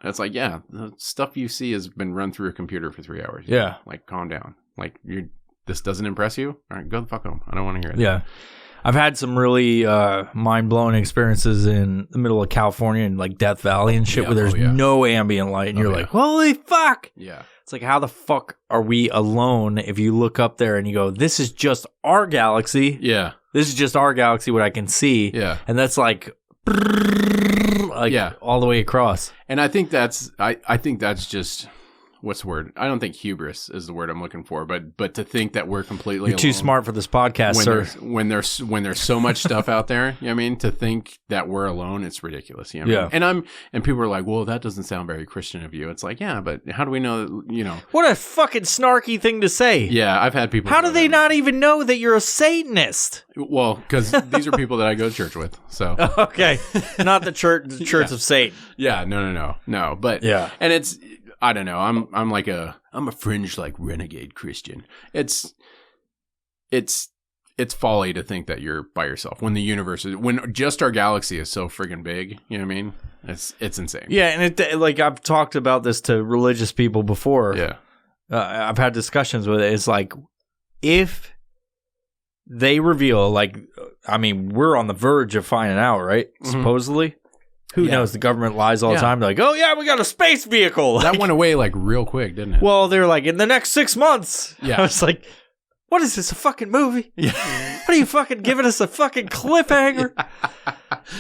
Speaker 2: It's like, yeah, the stuff you see has been run through a computer for 3 hours.
Speaker 3: Yeah.
Speaker 2: Like, calm down. Like, this doesn't impress you? All right, go the fuck home. I don't want to hear it.
Speaker 3: Yeah. I've had some really mind-blowing experiences in the middle of California and like Death Valley and shit where there's no ambient light and you're like, holy fuck.
Speaker 2: Yeah.
Speaker 3: It's like, how the fuck are we alone if you look up there and you go, this is just our galaxy.
Speaker 2: Yeah.
Speaker 3: This is just our galaxy, what I can see.
Speaker 2: Yeah.
Speaker 3: And that's like all the way across.
Speaker 2: And I think that's just, what's the word? I don't think hubris is the word I'm looking for, but to think that we're completely
Speaker 3: You're too smart for this podcast, sir.
Speaker 2: When there's so much stuff out there, you know what I mean? To think that we're alone, it's ridiculous. You know what I mean? And people are like, well, that doesn't sound very Christian of you. It's like, yeah, but how do we know,
Speaker 3: What a fucking snarky thing to say.
Speaker 2: Yeah, I've had people.
Speaker 3: How do they not even know that you're a Satanist?
Speaker 2: Well, because these are people that I go to church with. So
Speaker 3: okay. Not the church of Satan.
Speaker 2: Yeah, no. But
Speaker 3: yeah.
Speaker 2: And it's, I don't know. I'm a fringe like renegade Christian. It's folly to think that you're by yourself when the universe is, when just our galaxy is so friggin' big. You know what I mean? It's insane.
Speaker 3: Yeah, and like I've talked about this to religious people before.
Speaker 2: Yeah,
Speaker 3: I've had discussions with it. It's like if they reveal, like, I mean, we're on the verge of finding out, right? Mm-hmm. Supposedly. Who knows? The government lies all the time. They're like, oh, yeah, we got a space vehicle.
Speaker 2: That went away, like, real quick, didn't it?
Speaker 3: Well, they're like, in the next 6 months.
Speaker 2: Yeah.
Speaker 3: I was like, what is this, a fucking movie?
Speaker 2: Yeah.
Speaker 3: What are you fucking giving us, a fucking cliffhanger?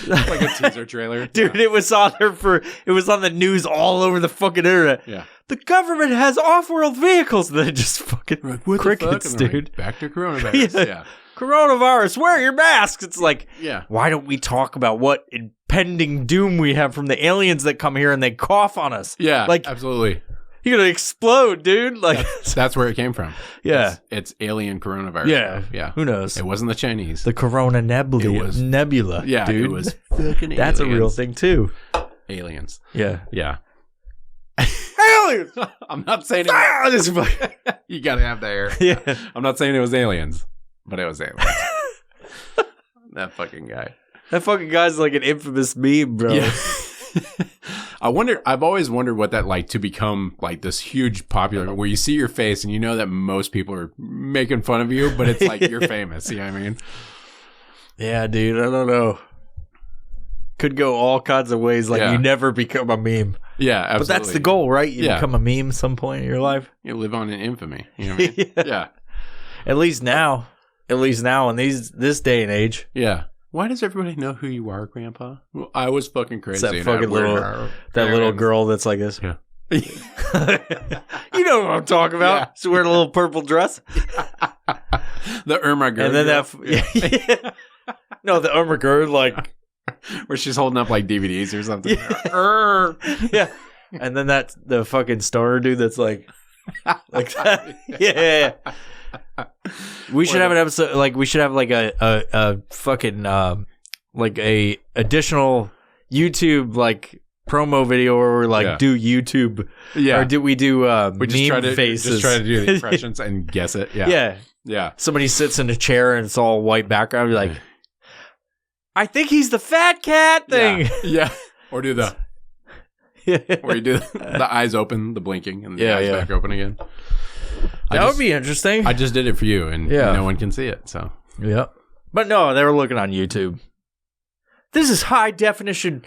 Speaker 2: Like a teaser trailer.
Speaker 3: Dude, it was on the news all over the fucking internet.
Speaker 2: Yeah.
Speaker 3: The government has off-world vehicles. And then it just fucking
Speaker 2: like,
Speaker 3: crickets, dude.
Speaker 2: Like, back to coronavirus. Yeah.
Speaker 3: Coronavirus, wear your masks. It's like,
Speaker 2: yeah.
Speaker 3: Why don't we talk about what impending doom we have from the aliens that come here and they cough on us?
Speaker 2: Yeah,
Speaker 3: like,
Speaker 2: absolutely.
Speaker 3: You're gonna explode, dude. Like
Speaker 2: that's where it came from.
Speaker 3: Yeah,
Speaker 2: it's alien coronavirus. Yeah.
Speaker 3: Who knows?
Speaker 2: It wasn't the Chinese.
Speaker 3: The Corona Nebula.
Speaker 2: It was
Speaker 3: nebula.
Speaker 2: Yeah,
Speaker 3: dude.
Speaker 2: It was fucking aliens.
Speaker 3: That's a real thing too.
Speaker 2: Aliens.
Speaker 3: Yeah.
Speaker 2: Aliens. I'm not saying it. You gotta have the air.
Speaker 3: Yeah. I'm
Speaker 2: not saying it was aliens, but it was aliens. That fucking guy.
Speaker 3: That fucking guy's like an infamous meme, bro.
Speaker 2: Yeah. I've always wondered what that like to become like this huge popular where you see your face and you know that most people are making fun of you, but it's like you're famous. You know what I mean?
Speaker 3: Yeah, dude. I don't know. Could go all kinds of ways. Like you never become a meme.
Speaker 2: Yeah, absolutely.
Speaker 3: But that's the goal, right? You become a meme some point in your life.
Speaker 2: You live on in infamy. You know what I mean? Yeah.
Speaker 3: At least now in this day and age.
Speaker 2: Yeah. Why does everybody know who you are, Grandpa? Well, I was fucking crazy.
Speaker 3: It's that fucking little girl that's like this.
Speaker 2: Yeah.
Speaker 3: You know what I'm talking about.
Speaker 2: Yeah.
Speaker 3: She's wearing a little purple dress.
Speaker 2: The Irma girl.
Speaker 3: And then no, the Irma girl, like
Speaker 2: where she's holding up like DVDs or something.
Speaker 3: Yeah. And then that's the fucking stoner dude that's like that. Yeah. We should have an episode, like we should have like a fucking like a additional YouTube like promo video where we like do YouTube, or do we do we just meme faces?
Speaker 2: Just try to do the impressions and guess it. Yeah.
Speaker 3: Somebody sits in a chair and it's all white background. You're like, I think he's the fat cat thing.
Speaker 2: Yeah. Or do the where you do the eyes open, the blinking, and the eyes back open again.
Speaker 3: That would be interesting.
Speaker 2: I just did it for you, and no one can see it. So
Speaker 3: but no, they were looking on YouTube. This is high definition,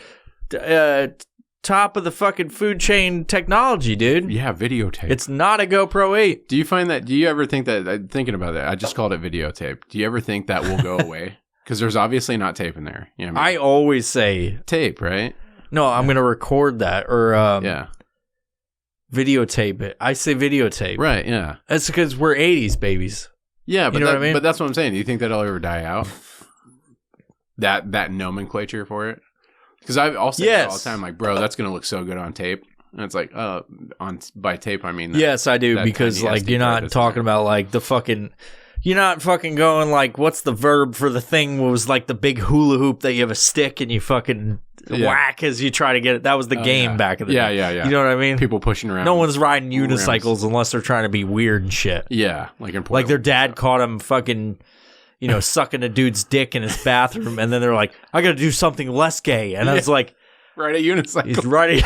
Speaker 3: top of the fucking food chain technology, dude.
Speaker 2: Yeah, videotape.
Speaker 3: It's not a GoPro 8.
Speaker 2: Do you find that? Do you ever think that? Thinking about that, I just called it videotape. Do you ever think that will go away? Because there's obviously not tape in there. You know what I mean?
Speaker 3: I always say
Speaker 2: tape, right?
Speaker 3: No, I'm gonna record that or videotape it. I say videotape.
Speaker 2: Right, yeah.
Speaker 3: That's because we're 80s babies.
Speaker 2: Yeah, but
Speaker 3: you know what I mean?
Speaker 2: But that's what I'm saying. Do you think that'll ever die out? that nomenclature for it? Because I'll say it all the time, like, bro, that's going to look so good on tape. And it's like, by tape, I mean...
Speaker 3: Yes, I do, because, like, you're not talking about, like, the fucking... You're not fucking going, like, what's the verb for the thing was, like, the big hula hoop that you have a stick and you fucking... whack as you try to get it. That was the game back in the day.
Speaker 2: Yeah.
Speaker 3: You know what I mean?
Speaker 2: People pushing around.
Speaker 3: No one's riding unicycles unless they're trying to be weird and shit.
Speaker 2: Yeah, like in Portland.
Speaker 3: Like their dad caught him fucking, sucking a dude's dick in his bathroom, and then they're like, "I got to do something less gay," and I was like,
Speaker 2: "Ride a unicycle."
Speaker 3: He's riding,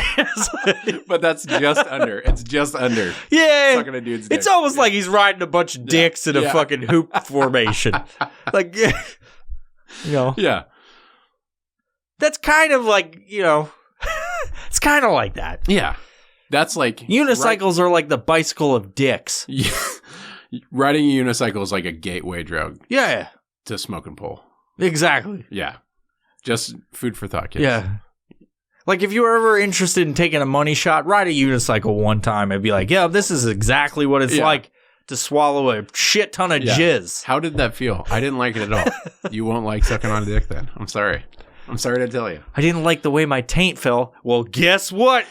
Speaker 2: but that's just under. It's just under.
Speaker 3: Yeah,
Speaker 2: sucking a dude's dick.
Speaker 3: It's almost like he's riding a bunch of dicks in a fucking hoop formation. Like. You know?
Speaker 2: Yeah.
Speaker 3: That's kind of like, you know, it's kind of like that.
Speaker 2: Yeah. That's like...
Speaker 3: Unicycles are like the bicycle of dicks.
Speaker 2: Yeah. Riding a unicycle is like a gateway drug.
Speaker 3: Yeah.
Speaker 2: To smoke and pull.
Speaker 3: Exactly.
Speaker 2: Yeah. Just food for thought, kids.
Speaker 3: Yeah. Like, if you were ever interested in taking a money shot, ride a unicycle one time and be like, yeah, this is exactly what it's like to swallow a shit ton of jizz.
Speaker 2: How did that feel? I didn't like it at all. You won't like sucking on a dick then. I'm sorry. I'm sorry to tell you.
Speaker 3: I didn't like the way my taint felt. Well, guess what?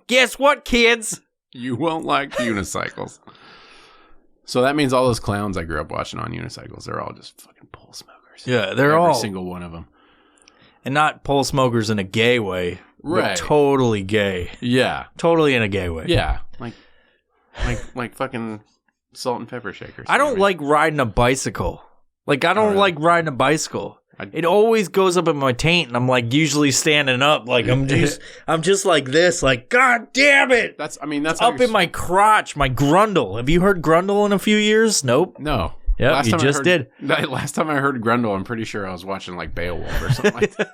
Speaker 3: Guess what, kids?
Speaker 2: You won't like unicycles. So that means all those clowns I grew up watching on unicycles, they're all just fucking pole smokers.
Speaker 3: Yeah, they're
Speaker 2: Every
Speaker 3: all...
Speaker 2: single one of them.
Speaker 3: And not pole smokers in a gay way.
Speaker 2: Right.
Speaker 3: Totally gay.
Speaker 2: Yeah.
Speaker 3: Totally in a gay way.
Speaker 2: Yeah. Like fucking salt and pepper shakers.
Speaker 3: I don't like riding a bicycle. Like, I don't like riding a bicycle. It always goes up in my taint, and I'm like usually standing up, like I'm just like this, like God damn it!
Speaker 2: That's
Speaker 3: up in my crotch, my grundle. Have you heard grundle in a few years? Nope.
Speaker 2: No.
Speaker 3: Yeah, you just did.
Speaker 2: Last time I heard grundle, I'm pretty sure I was watching like Beowulf or something like that.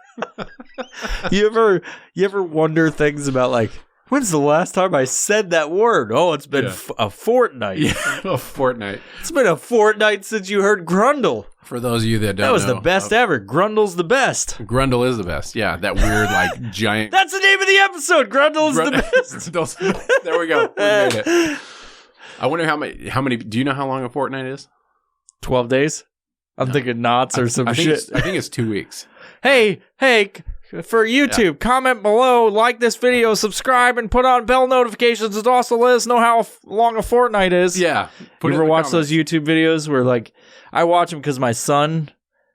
Speaker 3: You ever wonder things about like, when's the last time I said that word? Oh, it's been a fortnight.
Speaker 2: Yeah, a fortnight.
Speaker 3: It's been a fortnight since you heard grundle.
Speaker 2: For those of you that don't know.
Speaker 3: That was the best ever. Grundle's the best.
Speaker 2: Grundle is the best. Yeah, that weird like giant.
Speaker 3: That's the name of the episode. Grundle is the best.
Speaker 2: There we go. We made it. I wonder how many. Do you know how long a fortnight is?
Speaker 3: 12 days? I'm thinking knots or some shit.
Speaker 2: I think it's 2 weeks.
Speaker 3: Hey, for YouTube, comment below, like this video, subscribe, and put on bell notifications. And also let us know how long a fortnight is.
Speaker 2: Yeah.
Speaker 3: You ever watch those YouTube videos where, like, I watch them because my son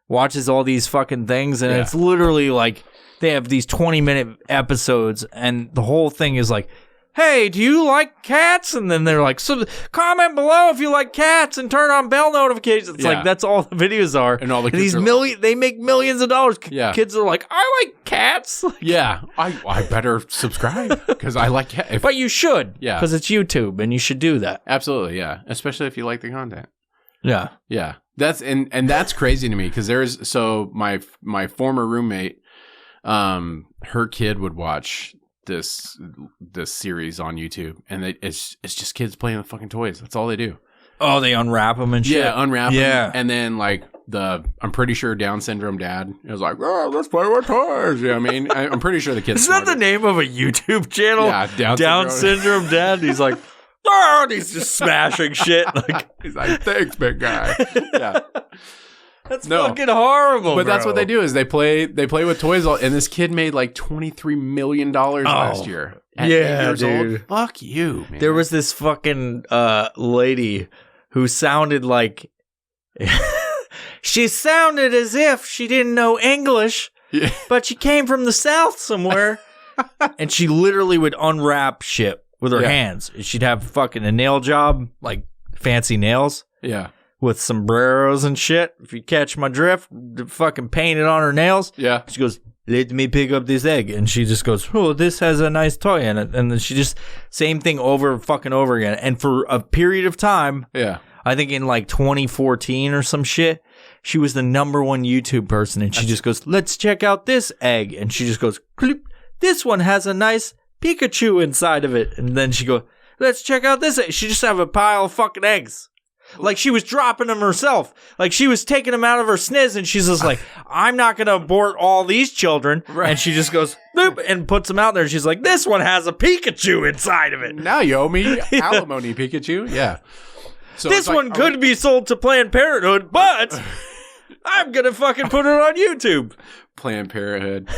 Speaker 3: watches all these fucking things, and it's literally like they have these 20-minute episodes, and the whole thing is like, hey, do you like cats? And then they're like, so comment below if you like cats and turn on bell notifications. It's like, that's all the videos are.
Speaker 2: And all the kids
Speaker 3: they make millions of dollars.
Speaker 2: Yeah.
Speaker 3: Kids are like, I like cats.
Speaker 2: Yeah. I better subscribe because I like cats.
Speaker 3: But you should.
Speaker 2: Yeah.
Speaker 3: Because it's YouTube and you should do that.
Speaker 2: Absolutely. Yeah. Especially if you like the content.
Speaker 3: Yeah.
Speaker 2: Yeah. That's that's crazy to me because my former roommate, her kid would watch this series on YouTube, and it's just kids playing with fucking toys. That's all they do.
Speaker 3: Oh, they unwrap them and shit.
Speaker 2: Yeah, unwrap them.
Speaker 3: Yeah,
Speaker 2: and then like I'm pretty sure Down syndrome dad is like, oh, let's play with toys. You know what I mean? I'm pretty sure the kids.
Speaker 3: Is that the name of a YouTube channel?
Speaker 2: Yeah,
Speaker 3: Down syndrome dad. He's like, oh, and he's just smashing shit. Like
Speaker 2: he's like, thanks, big guy. Yeah.
Speaker 3: That's fucking horrible.
Speaker 2: But that's what they do is they play with toys. And this kid made like $23 million last year. At 8 years old. Fuck you, man.
Speaker 3: There was this fucking lady who sounded like she sounded as if she didn't know English, but she came from the South somewhere, and she literally would unwrap shit with her hands. She'd have fucking a nail job, like fancy nails.
Speaker 2: Yeah.
Speaker 3: With sombreros and shit. If you catch my drift, fucking painted on her nails.
Speaker 2: Yeah.
Speaker 3: She goes, let me pick up this egg. And she just goes, oh, this has a nice toy in it. And then she just, same thing over again. And for a period of time, I think in like 2014 or some shit, she was the #1 YouTube person. And she just goes, let's check out this egg. And she just goes, Kloop, this one has a nice Pikachu inside of it. And then she goes, let's check out this egg. She just have a pile of fucking eggs. Like she was dropping them herself. Like she was taking them out of her sniz, and she's just like, I'm not going to abort all these children. Right. And she just goes, boop, and puts them out there. And she's like, this one has a Pikachu inside of it.
Speaker 2: Now you owe me alimony, Pikachu. Yeah.
Speaker 3: So this one could be sold to Planned Parenthood, but I'm going to fucking put it on YouTube.
Speaker 2: Planned Parenthood.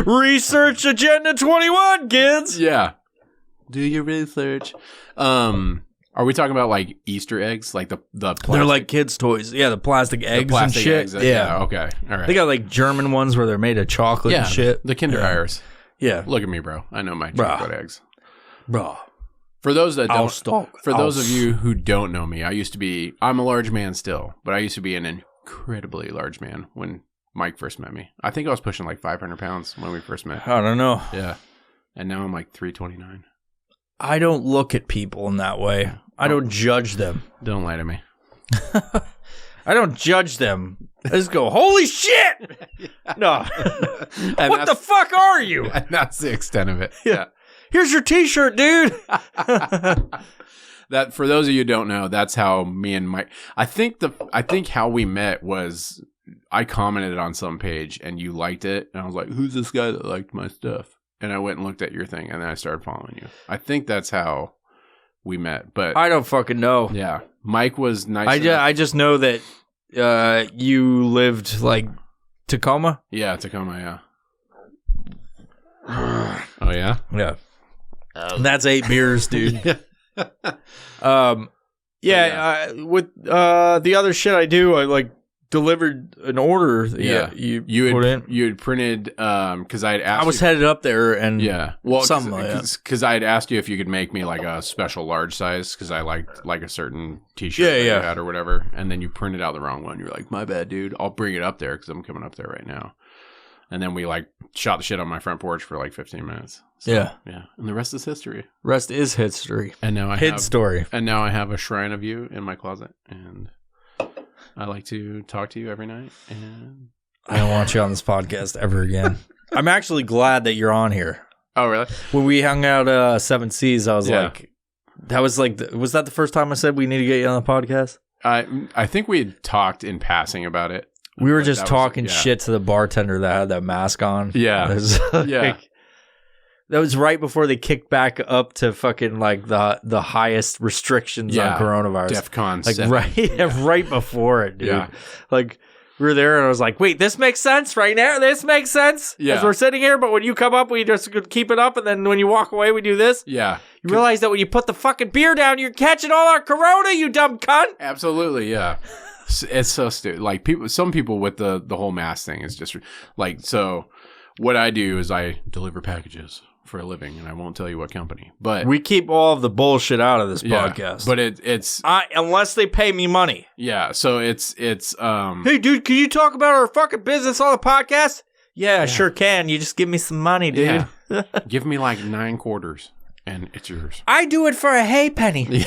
Speaker 3: Research Agenda 21, kids.
Speaker 2: Yeah. Do your research. Are we talking about like Easter eggs, like the plastic?
Speaker 3: They're like kids' toys. Yeah, the plastic eggs
Speaker 2: plastic
Speaker 3: and shit.
Speaker 2: Eggs yeah. Okay. All right.
Speaker 3: They got like German ones where they're made of chocolate and shit.
Speaker 2: The Kinder Eiers.
Speaker 3: Yeah.
Speaker 2: Look at me, bro. I know my chocolate eggs.
Speaker 3: Bro.
Speaker 2: For those that don't, those of you who don't know me, I'm a large man still, but I used to be an incredibly large man when Mike first met me. I think I was pushing like 500 pounds when we first met.
Speaker 3: I don't know.
Speaker 2: Yeah. And now I'm like 329.
Speaker 3: I don't look at people in that way. I don't judge them.
Speaker 2: Don't lie to me.
Speaker 3: I don't judge them. I just go, holy shit! No. What the fuck are you?
Speaker 2: And that's the extent of it. Yeah.
Speaker 3: Here's your t-shirt, dude.
Speaker 2: That, for those of you who don't know, that's how me and Mike, I think how we met was I commented on some page and you liked it. And I was like, who's this guy that liked my stuff? And I went and looked at your thing and then I started following you. I think that's how we met, but
Speaker 3: I don't fucking know.
Speaker 2: Yeah. Mike was nice.
Speaker 3: I just know that you lived like Tacoma.
Speaker 2: Yeah, Tacoma. Yeah. Oh yeah.
Speaker 3: Yeah. That's 8 beers, dude. With the other shit I do, I like delivered an order. You
Speaker 2: had printed because I had asked.
Speaker 3: I was headed up there and
Speaker 2: because I had asked you if you could make me like a special large size because I liked like a certain t-shirt that you had or whatever, and then you printed out the wrong one. You're like, my bad, dude. I'll bring it up there because I'm coming up there right now. And then we like shot the shit on my front porch for like 15 minutes. So, yeah. And the rest is history.
Speaker 3: Rest is history.
Speaker 2: And now
Speaker 3: story.
Speaker 2: And now I have a shrine of you in my closet, and I like to talk to you every night. And
Speaker 3: I don't want you on this podcast ever again. I'm actually glad that you're on here.
Speaker 2: Oh, really?
Speaker 3: When we hung out 7 Seas, I was like, that was like, was that the first time I said we need to get you on the podcast?
Speaker 2: I think we had talked in passing about it.
Speaker 3: We were just talking shit to the bartender that had that mask on.
Speaker 2: Yeah.
Speaker 3: That was right before they kicked back up to fucking like the highest restrictions on coronavirus.
Speaker 2: DEFCON
Speaker 3: like
Speaker 2: 7.
Speaker 3: Right before it, dude.
Speaker 2: Yeah.
Speaker 3: Like we were there and I was like, wait, this makes sense right now? This makes sense?
Speaker 2: Yeah.
Speaker 3: As we're sitting here, but when you come up, we just keep it up, and then when you walk away, we do this?
Speaker 2: Yeah.
Speaker 3: You realize that when you put the fucking beer down, you're catching all our corona, you dumb cunt?
Speaker 2: Absolutely, yeah. It's so stupid. Like some people with the whole mask thing is just like, so what I do is I deliver packages for a living, and I won't tell you what company, but
Speaker 3: we keep all of the bullshit out of this podcast.
Speaker 2: But it's
Speaker 3: unless they pay me money.
Speaker 2: Yeah. So it's
Speaker 3: hey dude, can you talk about our fucking business on the podcast? Yeah, sure can. You just give me some money, dude.
Speaker 2: Yeah. Give me like 9 quarters and it's yours.
Speaker 3: I do it for a hay penny.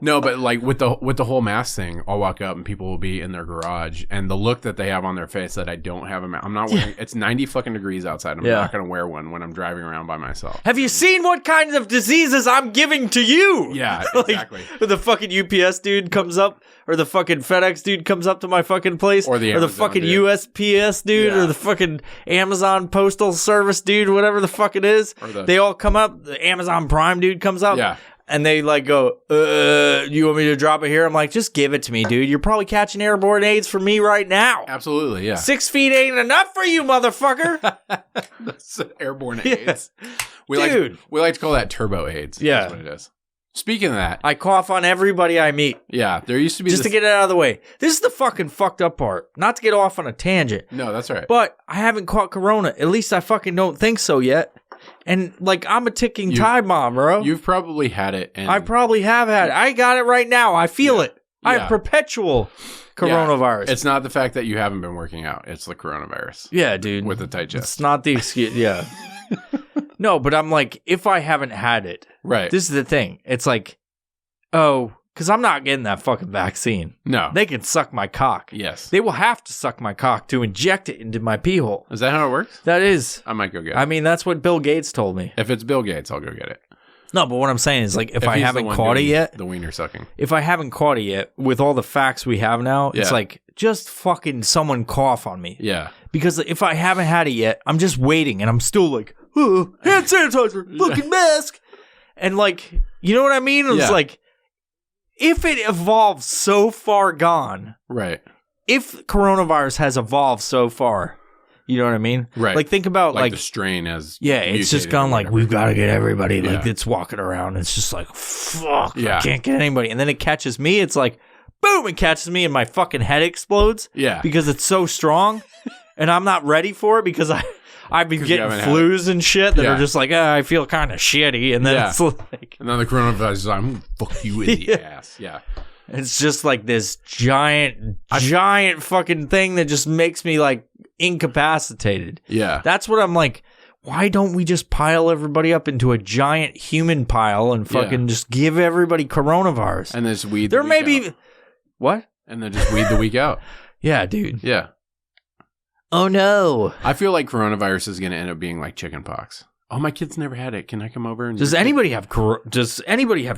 Speaker 2: No, but like with the whole mask thing, I'll walk up and people will be in their garage, and the look that they have on their face that I don't have a mask. I'm not wearing. It's 90 fucking degrees outside. I'm not going to wear one when I'm driving around by myself.
Speaker 3: Have you seen what kinds of diseases I'm giving to you?
Speaker 2: Yeah, exactly.
Speaker 3: Like, the fucking UPS dude comes up, or the fucking FedEx dude comes up to my fucking place,
Speaker 2: or the
Speaker 3: fucking dude. USPS dude, or the fucking Amazon Postal Service dude, whatever the fuck it is. They all come up. The Amazon Prime dude comes up.
Speaker 2: Yeah.
Speaker 3: And they like go, you want me to drop it here? I'm like, just give it to me, dude. You're probably catching airborne AIDS for me right now.
Speaker 2: Absolutely, yeah.
Speaker 3: 6 feet ain't enough for you, motherfucker.
Speaker 2: That's airborne AIDS. We like to call that turbo AIDS.
Speaker 3: Yeah.
Speaker 2: That's what it is. Speaking of that.
Speaker 3: I cough on everybody I meet.
Speaker 2: Yeah, there used to be
Speaker 3: just to get it out of the way. This is the fucking fucked up part. Not to get off on a tangent.
Speaker 2: No, that's right.
Speaker 3: But I haven't caught corona. At least I fucking don't think so yet. And like I'm a ticking time bomb, bro.
Speaker 2: You've probably had it. And
Speaker 3: I probably have had it. I got it right now. I feel it. I have perpetual coronavirus.
Speaker 2: It's not the fact that you haven't been working out. It's the coronavirus.
Speaker 3: Yeah, dude.
Speaker 2: With the tight chest.
Speaker 3: It's not the excuse. Yeah. No, but I'm like, if I haven't had it,
Speaker 2: right?
Speaker 3: This is the thing. It's like, because I'm not getting that fucking vaccine.
Speaker 2: No.
Speaker 3: They can suck my cock.
Speaker 2: Yes.
Speaker 3: They will have to suck my cock to inject it into my pee hole.
Speaker 2: Is that how it works?
Speaker 3: That is.
Speaker 2: I might go get it.
Speaker 3: I mean, that's what Bill Gates told me.
Speaker 2: If it's Bill Gates, I'll go get it.
Speaker 3: No, but what I'm saying is, like, if I haven't caught it yet.
Speaker 2: The wiener sucking.
Speaker 3: If I haven't caught it yet, with all the facts we have now, it's like, just fucking someone cough on me.
Speaker 2: Yeah.
Speaker 3: Because if I haven't had it yet, I'm just waiting and I'm still like, oh, hand sanitizer, fucking mask. And like, you know what I mean? It's like, if it evolves so far gone,
Speaker 2: right?
Speaker 3: If coronavirus has evolved so far, you know what I mean?
Speaker 2: Right.
Speaker 3: Like think about like
Speaker 2: the strain has
Speaker 3: it's just gone like we've got to get everybody. Like it's walking around. It's just like fuck. I can't get anybody. And then it catches me. It's like boom. It catches me and my fucking head explodes.
Speaker 2: Yeah.
Speaker 3: Because it's so strong, and I'm not ready for it because I've been getting flus and shit that are just like, I feel kind of shitty. And then it's like...
Speaker 2: And then the coronavirus is like, I'm going to fuck you in the ass. Yeah.
Speaker 3: It's just like this giant fucking thing that just makes me like incapacitated.
Speaker 2: Yeah.
Speaker 3: That's what I'm like, why don't we just pile everybody up into a giant human pile and fucking just give everybody coronavirus?
Speaker 2: And this weed.
Speaker 3: There may be... What?
Speaker 2: And then just weed the week out.
Speaker 3: Yeah, dude.
Speaker 2: Yeah.
Speaker 3: Oh, no.
Speaker 2: I feel like coronavirus is going to end up being like chicken pox. Oh, my kids never had it. Can I come over? And
Speaker 3: Does anybody have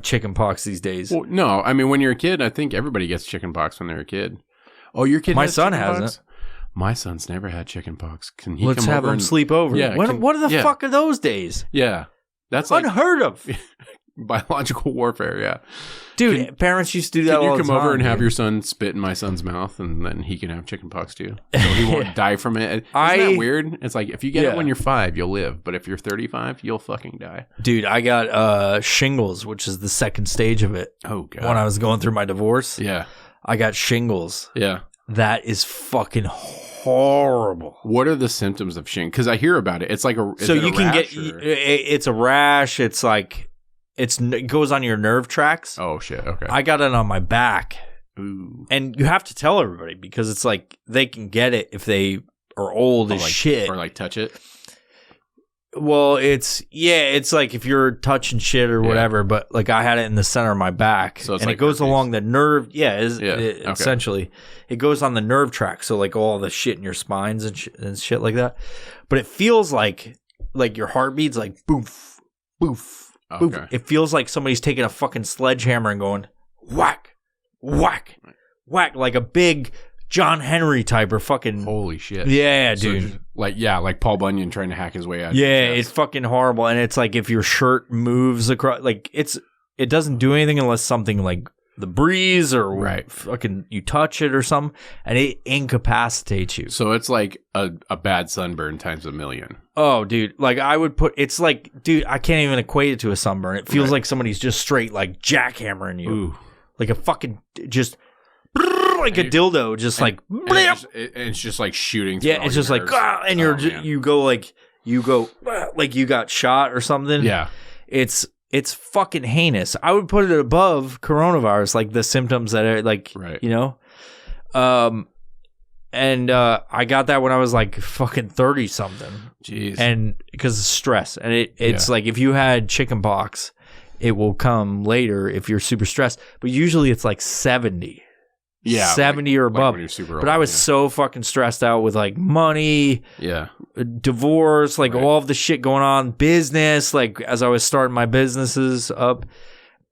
Speaker 3: chicken pox these days?
Speaker 2: Well, no. I mean, when you're a kid, I think everybody gets chicken pox when they're a kid. Oh, your kid
Speaker 3: My
Speaker 2: has
Speaker 3: son
Speaker 2: chicken
Speaker 3: hasn't.
Speaker 2: pox? My son's never had chicken pox. Can he
Speaker 3: Let's
Speaker 2: come
Speaker 3: have
Speaker 2: over
Speaker 3: him sleep over.
Speaker 2: Yeah.
Speaker 3: What the
Speaker 2: yeah.
Speaker 3: fuck are those days?
Speaker 2: Yeah. That's like
Speaker 3: Unheard of.
Speaker 2: biological warfare, yeah.
Speaker 3: Dude, parents used to do that all the time.
Speaker 2: Can you come over and have
Speaker 3: dude.
Speaker 2: your son spit in my son's mouth, and then he can have chicken pox too? So he won't die from it. Isn't that weird? It's like, if you get it when you're 5, you'll live. But if you're 35, you'll fucking die.
Speaker 3: Dude, I got shingles, which is the second stage of it.
Speaker 2: Oh, God.
Speaker 3: When I was going through my divorce.
Speaker 2: Yeah.
Speaker 3: I got shingles.
Speaker 2: Yeah.
Speaker 3: That is fucking horrible.
Speaker 2: What are the symptoms of shingles? Because I hear about it. It's like a
Speaker 3: so you can get it's a rash. It's like it goes on your nerve tracks.
Speaker 2: Oh shit. Okay.
Speaker 3: I got it on my back.
Speaker 2: Ooh.
Speaker 3: And you have to tell everybody because it's like they can get it if they are old as shit
Speaker 2: or like touch it.
Speaker 3: Well, it's like if you're touching shit or whatever, but like I had it in the center of my back,
Speaker 2: so it's
Speaker 3: and
Speaker 2: like
Speaker 3: it goes
Speaker 2: herpes.
Speaker 3: along the nerve.
Speaker 2: Okay.
Speaker 3: Essentially, it goes on the nerve track. So like all the shit in your spines and shit like that. But it feels like your heartbeat's like boof, boof, boof.
Speaker 2: Okay.
Speaker 3: It feels like somebody's taking a fucking sledgehammer and going whack, whack, whack, like a big John Henry type or fucking.
Speaker 2: Holy shit.
Speaker 3: Yeah,
Speaker 2: So
Speaker 3: dude.
Speaker 2: just like Paul Bunyan trying to hack his way out.
Speaker 3: Yeah, it's fucking horrible. And it's like if your shirt moves across, like it doesn't do anything unless something like the breeze or fucking you touch it or something, and it incapacitates you.
Speaker 2: So it's like a bad sunburn times a million.
Speaker 3: Oh, dude. Like I would it's like, dude, I can't even equate it to a sunburn. It feels like somebody's just straight like jackhammering you.
Speaker 2: Ooh.
Speaker 3: Like a fucking just like a dildo, just like
Speaker 2: it's just like shooting through all
Speaker 3: it's
Speaker 2: your
Speaker 3: just like
Speaker 2: nerves.
Speaker 3: and you go like you got shot or something.
Speaker 2: Yeah.
Speaker 3: It's fucking heinous. I would put it above coronavirus, like the symptoms that are like, you know, and I got that when I was like fucking 30 something.
Speaker 2: Jeez.
Speaker 3: And because of stress, and it's like if you had chicken pox, it will come later if you're super stressed. But usually it's like 70.
Speaker 2: Yeah,
Speaker 3: 70 or above.
Speaker 2: when you're super
Speaker 3: but
Speaker 2: old,
Speaker 3: I was so fucking stressed out with like money, divorce, like all of the shit going on, business, like as I was starting my businesses up,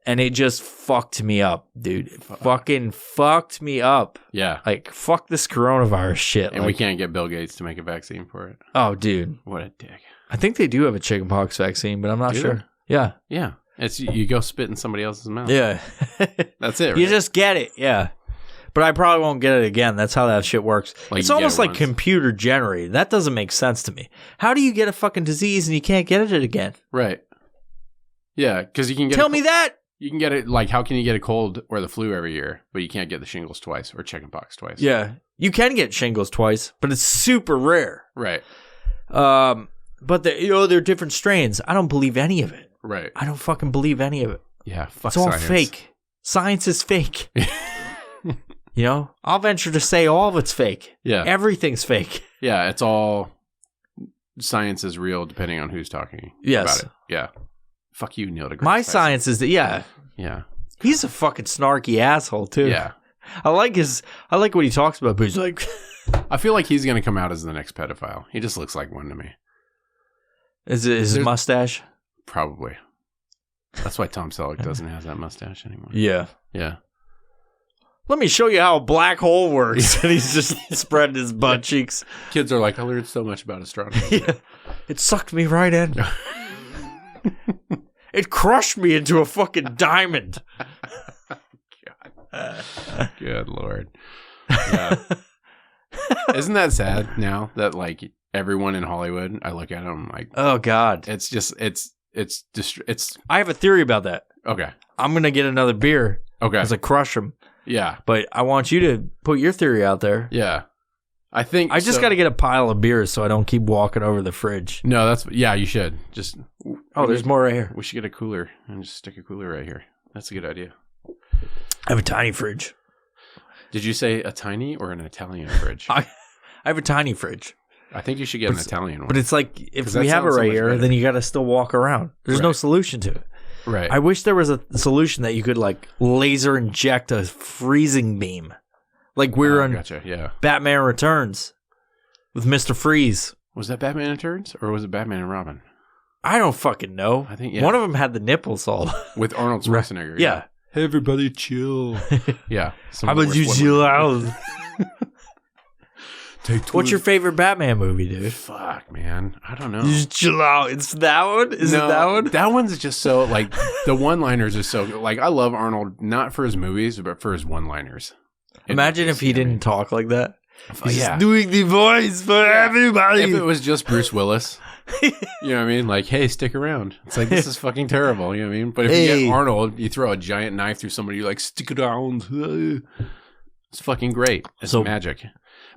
Speaker 3: and it just fucked me up, dude. It fucking fucked me up.
Speaker 2: Yeah.
Speaker 3: Like, fuck this coronavirus shit.
Speaker 2: And we can't get Bill Gates to make a vaccine for it.
Speaker 3: Oh, dude.
Speaker 2: What a dick.
Speaker 3: I think they do have a chickenpox vaccine, but I'm not sure. Yeah.
Speaker 2: Yeah. It's you go spit in somebody else's mouth.
Speaker 3: Yeah.
Speaker 2: That's it, right?
Speaker 3: You just get it. Yeah. But I probably won't get it again. That's how that shit works.
Speaker 2: Like
Speaker 3: it's
Speaker 2: you
Speaker 3: almost
Speaker 2: get it
Speaker 3: like
Speaker 2: once.
Speaker 3: computer generated. That doesn't make sense to me. How do you get a fucking disease and you can't get it again?
Speaker 2: Right. Yeah, because you can get
Speaker 3: Tell me that.
Speaker 2: You can get it, like, how can you get a cold or the flu every year, but you can't get the shingles twice or chickenpox twice?
Speaker 3: Yeah. You can get shingles twice, but it's super rare.
Speaker 2: Right.
Speaker 3: But they're different strains. I don't believe any of it.
Speaker 2: Right.
Speaker 3: I don't fucking believe any of it.
Speaker 2: Yeah, fuck
Speaker 3: It's all
Speaker 2: science.
Speaker 3: fake. Science is fake. You know? I'll venture to say all of it's fake.
Speaker 2: Yeah.
Speaker 3: Everything's fake.
Speaker 2: Yeah, it's all science is real depending on who's talking
Speaker 3: Yes.
Speaker 2: about it. Yeah. Fuck you, Neil deGrasse
Speaker 3: My
Speaker 2: Tyson.
Speaker 3: science is that, yeah.
Speaker 2: Yeah.
Speaker 3: He's a fucking snarky asshole, too.
Speaker 2: Yeah.
Speaker 3: I like what he talks about, but he's like...
Speaker 2: I feel like he's going to come out as the next pedophile. He just looks like one to me.
Speaker 3: Is it his mustache?
Speaker 2: Probably. That's why Tom Selleck doesn't have that mustache anymore.
Speaker 3: Yeah.
Speaker 2: Yeah.
Speaker 3: Let me show you how a black hole works. And he's just spreading his butt cheeks.
Speaker 2: Kids are like, I learned so much about astronomy.
Speaker 3: Yeah. It sucked me right in. It crushed me into a fucking diamond.
Speaker 2: Good Lord. Yeah. Isn't that sad now that like everyone in Hollywood, I look at them like,
Speaker 3: oh God.
Speaker 2: it's just, it's.
Speaker 3: I have a theory about that.
Speaker 2: Okay.
Speaker 3: I'm going to get another beer.
Speaker 2: Okay.
Speaker 3: As I crush them.
Speaker 2: Yeah.
Speaker 3: But I want you to put your theory out there.
Speaker 2: Yeah. I think
Speaker 3: I just got to get a pile of beers so I don't keep walking over the fridge.
Speaker 2: No, yeah, you should. Just.
Speaker 3: Oh, there's more right here.
Speaker 2: We should get a cooler and just stick a cooler right here. That's a good idea.
Speaker 3: I have a tiny fridge.
Speaker 2: Did you say a tiny or an Italian fridge?
Speaker 3: I have a tiny fridge.
Speaker 2: I think you should get an Italian one.
Speaker 3: But it's like, if we
Speaker 2: that
Speaker 3: have it
Speaker 2: sounds so
Speaker 3: right
Speaker 2: much
Speaker 3: here,
Speaker 2: better.
Speaker 3: then you got to still walk around. There's no solution to it.
Speaker 2: Right.
Speaker 3: I wish there was a solution that you could like laser inject a freezing beam, like we were on
Speaker 2: Gotcha. Yeah.
Speaker 3: Batman Returns with Mr. Freeze.
Speaker 2: Was that Batman Returns or was it Batman and Robin?
Speaker 3: I don't fucking know.
Speaker 2: I think
Speaker 3: one of them had the nipples all
Speaker 2: with Arnold Schwarzenegger.
Speaker 3: Yeah.
Speaker 2: Hey, everybody, chill. Yeah.
Speaker 3: How about you chill out? What's your favorite Batman movie, dude?
Speaker 2: Fuck, man. I don't know.
Speaker 3: Just chill out. It's that one? Is it that one?
Speaker 2: That one's just so, like, the one-liners are so, like, I love Arnold, not for his movies, but for his one-liners.
Speaker 3: Imagine if he didn't talk like that. He's
Speaker 2: Yeah.
Speaker 3: just doing the voice for everybody.
Speaker 2: If it was just Bruce Willis, you know what I mean? Like, hey, stick around. It's like, this is fucking terrible, you know what I mean? But if you get Arnold, you throw a giant knife through somebody, you're like, stick around. It's fucking great. It's magic.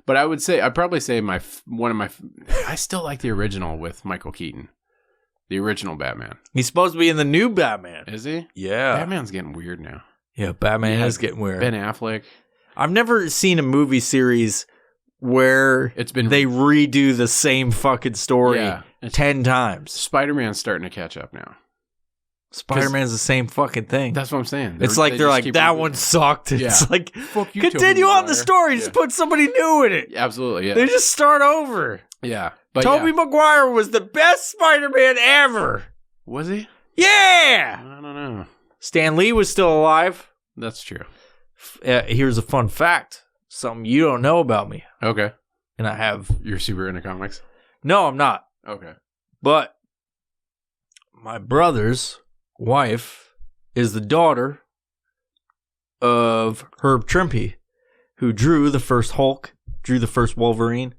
Speaker 2: But I'd probably say I still like the original with Michael Keaton. The original Batman.
Speaker 3: He's supposed to be in the new Batman.
Speaker 2: Is he?
Speaker 3: Yeah.
Speaker 2: Batman's getting weird now.
Speaker 3: Yeah, Batman is getting weird.
Speaker 2: Ben Affleck.
Speaker 3: I've never seen a movie series where they redo the same fucking story 10 times.
Speaker 2: Spider-Man's starting to catch up now.
Speaker 3: Spider-Man's the same fucking thing.
Speaker 2: That's what I'm saying.
Speaker 3: They're like, that one sucked. Yeah. It's like,
Speaker 2: fuck you,
Speaker 3: continue on the story. Just put somebody new in it.
Speaker 2: Absolutely, yeah.
Speaker 3: They just start over.
Speaker 2: Yeah. But
Speaker 3: Tobey Maguire was the best Spider-Man ever.
Speaker 2: Was he?
Speaker 3: Yeah.
Speaker 2: I don't know.
Speaker 3: Stan Lee was still alive.
Speaker 2: That's true.
Speaker 3: Here's a fun fact. Something you don't know about me.
Speaker 2: Okay.
Speaker 3: And I have...
Speaker 2: You're super into comics?
Speaker 3: No, I'm not.
Speaker 2: Okay.
Speaker 3: But my brother's wife is the daughter of Herb Trimpe, who drew the first Hulk, drew the first Wolverine,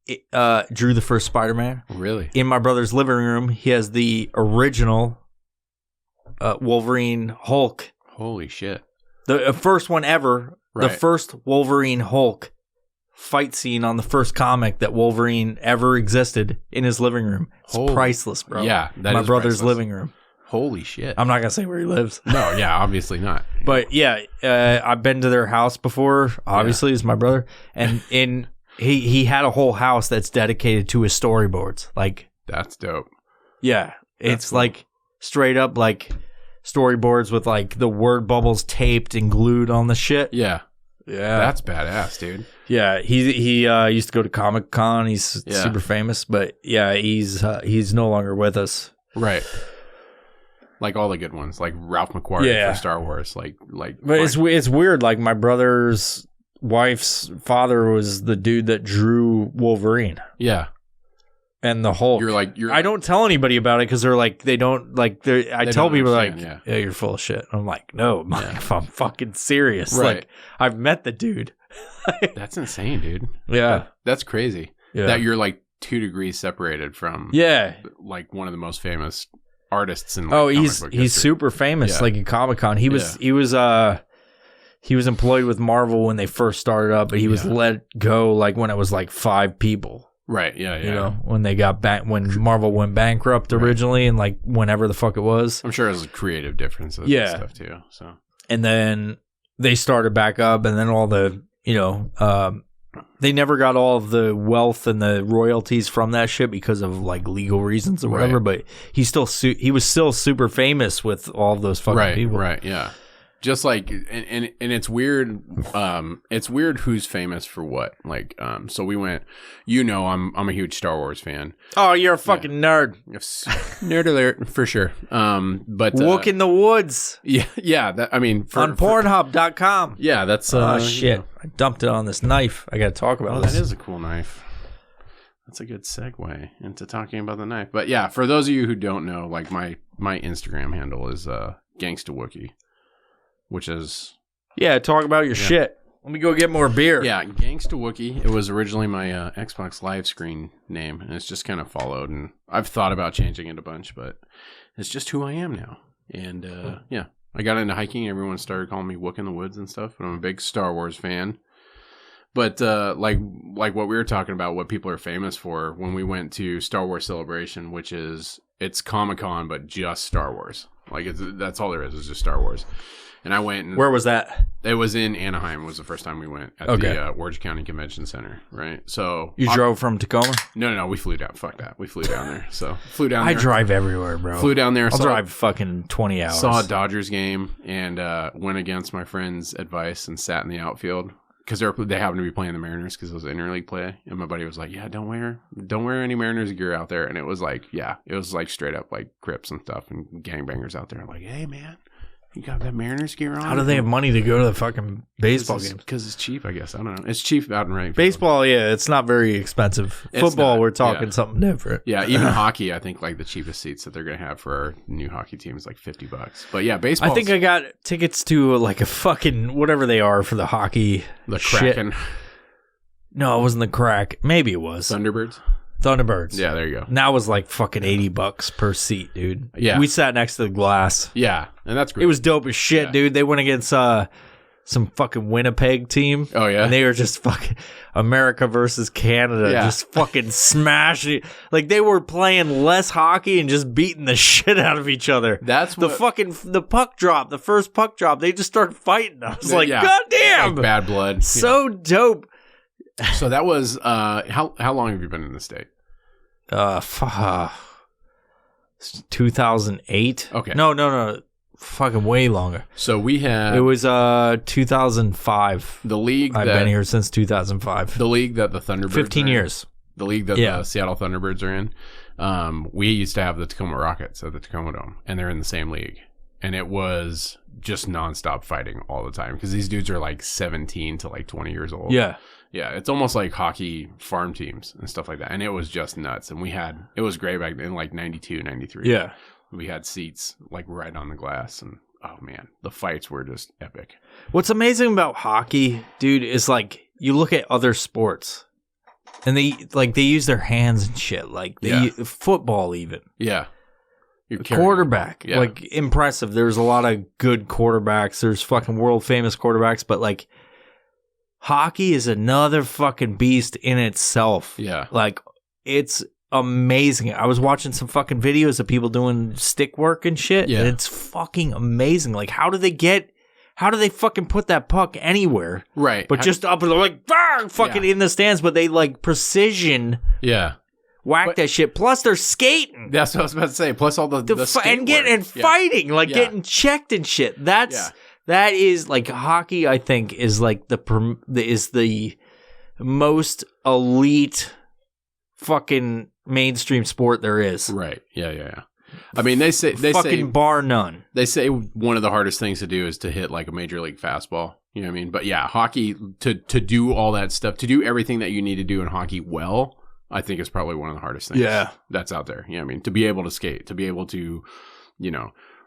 Speaker 3: drew the first Spider-Man.
Speaker 2: Really?
Speaker 3: In my brother's living room, he has the original Wolverine Hulk.
Speaker 2: Holy shit.
Speaker 3: The first one ever, the first Wolverine Hulk fight scene on the first comic that Wolverine ever existed in his living room. It's priceless, bro.
Speaker 2: Yeah,
Speaker 3: my brother's
Speaker 2: priceless.
Speaker 3: living room.
Speaker 2: Holy shit.
Speaker 3: I'm not going to say where he lives.
Speaker 2: No, yeah, obviously not.
Speaker 3: But yeah, I've been to their house before. Obviously, it's my brother. And he had a whole house that's dedicated to his storyboards. Like,
Speaker 2: that's dope.
Speaker 3: Yeah. It's cool. Like straight up like storyboards with like the word bubbles taped and glued on the shit.
Speaker 2: Yeah. Yeah. That's badass, dude.
Speaker 3: Yeah. He used to go to Comic-Con. He's super famous. But yeah, he's no longer with us.
Speaker 2: Right. Like all the good ones, like Ralph McQuarrie for Star Wars, like.
Speaker 3: But it's weird. Like my brother's wife's father was the dude that drew Wolverine.
Speaker 2: Yeah,
Speaker 3: and the Hulk. I don't tell anybody about it because they're like I tell people like, yeah, you're full of shit. I'm like, no, if I'm fucking serious.
Speaker 2: Right.
Speaker 3: Like I've met the dude.
Speaker 2: That's insane, dude.
Speaker 3: Yeah,
Speaker 2: that's crazy. Yeah. That you're like 2 degrees separated from.
Speaker 3: Yeah,
Speaker 2: like one of the most famous artists in
Speaker 3: he's super famous like in Comic-Con. He was employed with Marvel when they first started up, but he was let go like when it was like 5 people.
Speaker 2: Right, yeah.
Speaker 3: You know, when they got back when Marvel went bankrupt originally and like whenever the fuck it was.
Speaker 2: I'm sure it was a creative differences and stuff too. So
Speaker 3: and then they started back up and then all the they never got all of the wealth and the royalties from that shit because of like legal reasons or whatever. But he was still super famous with all of those fucking people.
Speaker 2: Right, yeah. Just like and it's weird. It's weird who's famous for what. Like, so we went. I'm a huge Star Wars fan.
Speaker 3: Oh, you're a fucking nerd.
Speaker 2: Nerd alert for sure. But
Speaker 3: Wook in the woods.
Speaker 2: Yeah. That, I mean,
Speaker 3: on Pornhub.com.
Speaker 2: Yeah, that's.
Speaker 3: Shit! I dumped it on this knife. I got to talk about this.
Speaker 2: That is a cool knife. That's a good segue into talking about the knife. But yeah, for those of you who don't know, like my Instagram handle is Gangsta Wookie. Which is...
Speaker 3: Yeah, talk about your shit. Let me go get more beer.
Speaker 2: Yeah, Gangsta Wookie. It was originally my Xbox Live Screen name, and it's just kind of followed. And I've thought about changing it a bunch, but it's just who I am now. And I got into hiking, and everyone started calling me Wook in the Woods and stuff, but I'm a big Star Wars fan. But like what we were talking about, what people are famous for, when we went to Star Wars Celebration, which is... It's Comic-Con, but just Star Wars. Like, that's all there is just Star Wars. And I went. And
Speaker 3: Where was that?
Speaker 2: It was in Anaheim. Was the first time we went at the Orange County Convention Center, right? So
Speaker 3: you drove from Tacoma?
Speaker 2: No, we flew down. Fuck that, we flew down there. So flew down.
Speaker 3: I
Speaker 2: there.
Speaker 3: drive everywhere, bro.
Speaker 2: Flew down there.
Speaker 3: I'll drive fucking 20 hours.
Speaker 2: Saw a Dodgers game and went against my friend's advice and sat in the outfield because they happened to be playing the Mariners because it was interleague play. And my buddy was like, "Yeah, don't wear any Mariners gear out there." And it was like, straight up like Crips and stuff and gangbangers out there. Like, hey man. You got that Mariners gear on?
Speaker 3: How do they have money to go to the fucking baseball games?
Speaker 2: Because it's cheap, I guess. I don't know. It's cheap out in right.
Speaker 3: Baseball, yeah, it's not very expensive. Football, we're talking something different.
Speaker 2: Yeah, even hockey, I think like the cheapest seats that they're going to have for our new hockey team is like $50. But yeah, baseball.
Speaker 3: I think I got tickets to like a fucking whatever they are for the hockey.
Speaker 2: The Kraken.
Speaker 3: No, it wasn't the Crack. Maybe it was. Thunderbirds.
Speaker 2: Yeah, there you go.
Speaker 3: And that was like fucking $80 per seat, dude.
Speaker 2: Yeah.
Speaker 3: We sat next to the glass.
Speaker 2: Yeah, and that's great.
Speaker 3: It was dope as shit, dude. They went against some fucking Winnipeg team.
Speaker 2: Oh, yeah?
Speaker 3: And they were just fucking America versus Canada.
Speaker 2: Yeah.
Speaker 3: Just fucking smashing. Like they were playing less hockey and just beating the shit out of each other.
Speaker 2: That's
Speaker 3: the puck drop, the first puck drop. They just started fighting. I was like, God damn.
Speaker 2: Like bad blood.
Speaker 3: So dope.
Speaker 2: So that was how long have you been in the state?
Speaker 3: 2008.
Speaker 2: Okay.
Speaker 3: No. Fucking way longer.
Speaker 2: So we had.
Speaker 3: It was 2005.
Speaker 2: The league.
Speaker 3: I've been here since 2005.
Speaker 2: The league that the Thunderbirds.
Speaker 3: 15 years.
Speaker 2: The league that the Seattle Thunderbirds are in. We used to have the Tacoma Rockets at the Tacoma Dome, and they're in the same league. And it was just nonstop fighting all the time because these dudes are like 17 to like 20 years old.
Speaker 3: Yeah.
Speaker 2: Yeah, it's almost like hockey farm teams and stuff like that. And it was just nuts. And it was great back then, like 92, 93.
Speaker 3: Yeah.
Speaker 2: We had seats like right on the glass. And oh man, the fights were just epic.
Speaker 3: What's amazing about hockey, dude, is like you look at other sports and they use their hands and shit. Like football even.
Speaker 2: Yeah.
Speaker 3: Quarterback. Yeah. Like impressive. There's a lot of good quarterbacks. There's fucking world famous quarterbacks, but like hockey is another fucking beast in itself. Yeah. Like, it's amazing. I was watching some fucking videos of people doing stick work and shit. Yeah. And it's fucking amazing. Like, how do they fucking put that puck anywhere? Right. But just up and like, fucking in the stands, but they like precision. Yeah. Whack that shit. Plus, they're skating.
Speaker 2: That's what I was about to say. Plus, all the
Speaker 3: and fighting, like getting checked and shit. That is like hockey. I think is like the most elite fucking mainstream sport there is.
Speaker 2: Right. Yeah. I mean, they say
Speaker 3: bar none.
Speaker 2: They say one of the hardest things to do is to hit like a major league fastball. You know what I mean? But yeah, hockey to do all that stuff, to do everything that you need to do in hockey well, I think is probably one of the hardest things. That's out there. You know what I mean? To be able to skate, to be able to,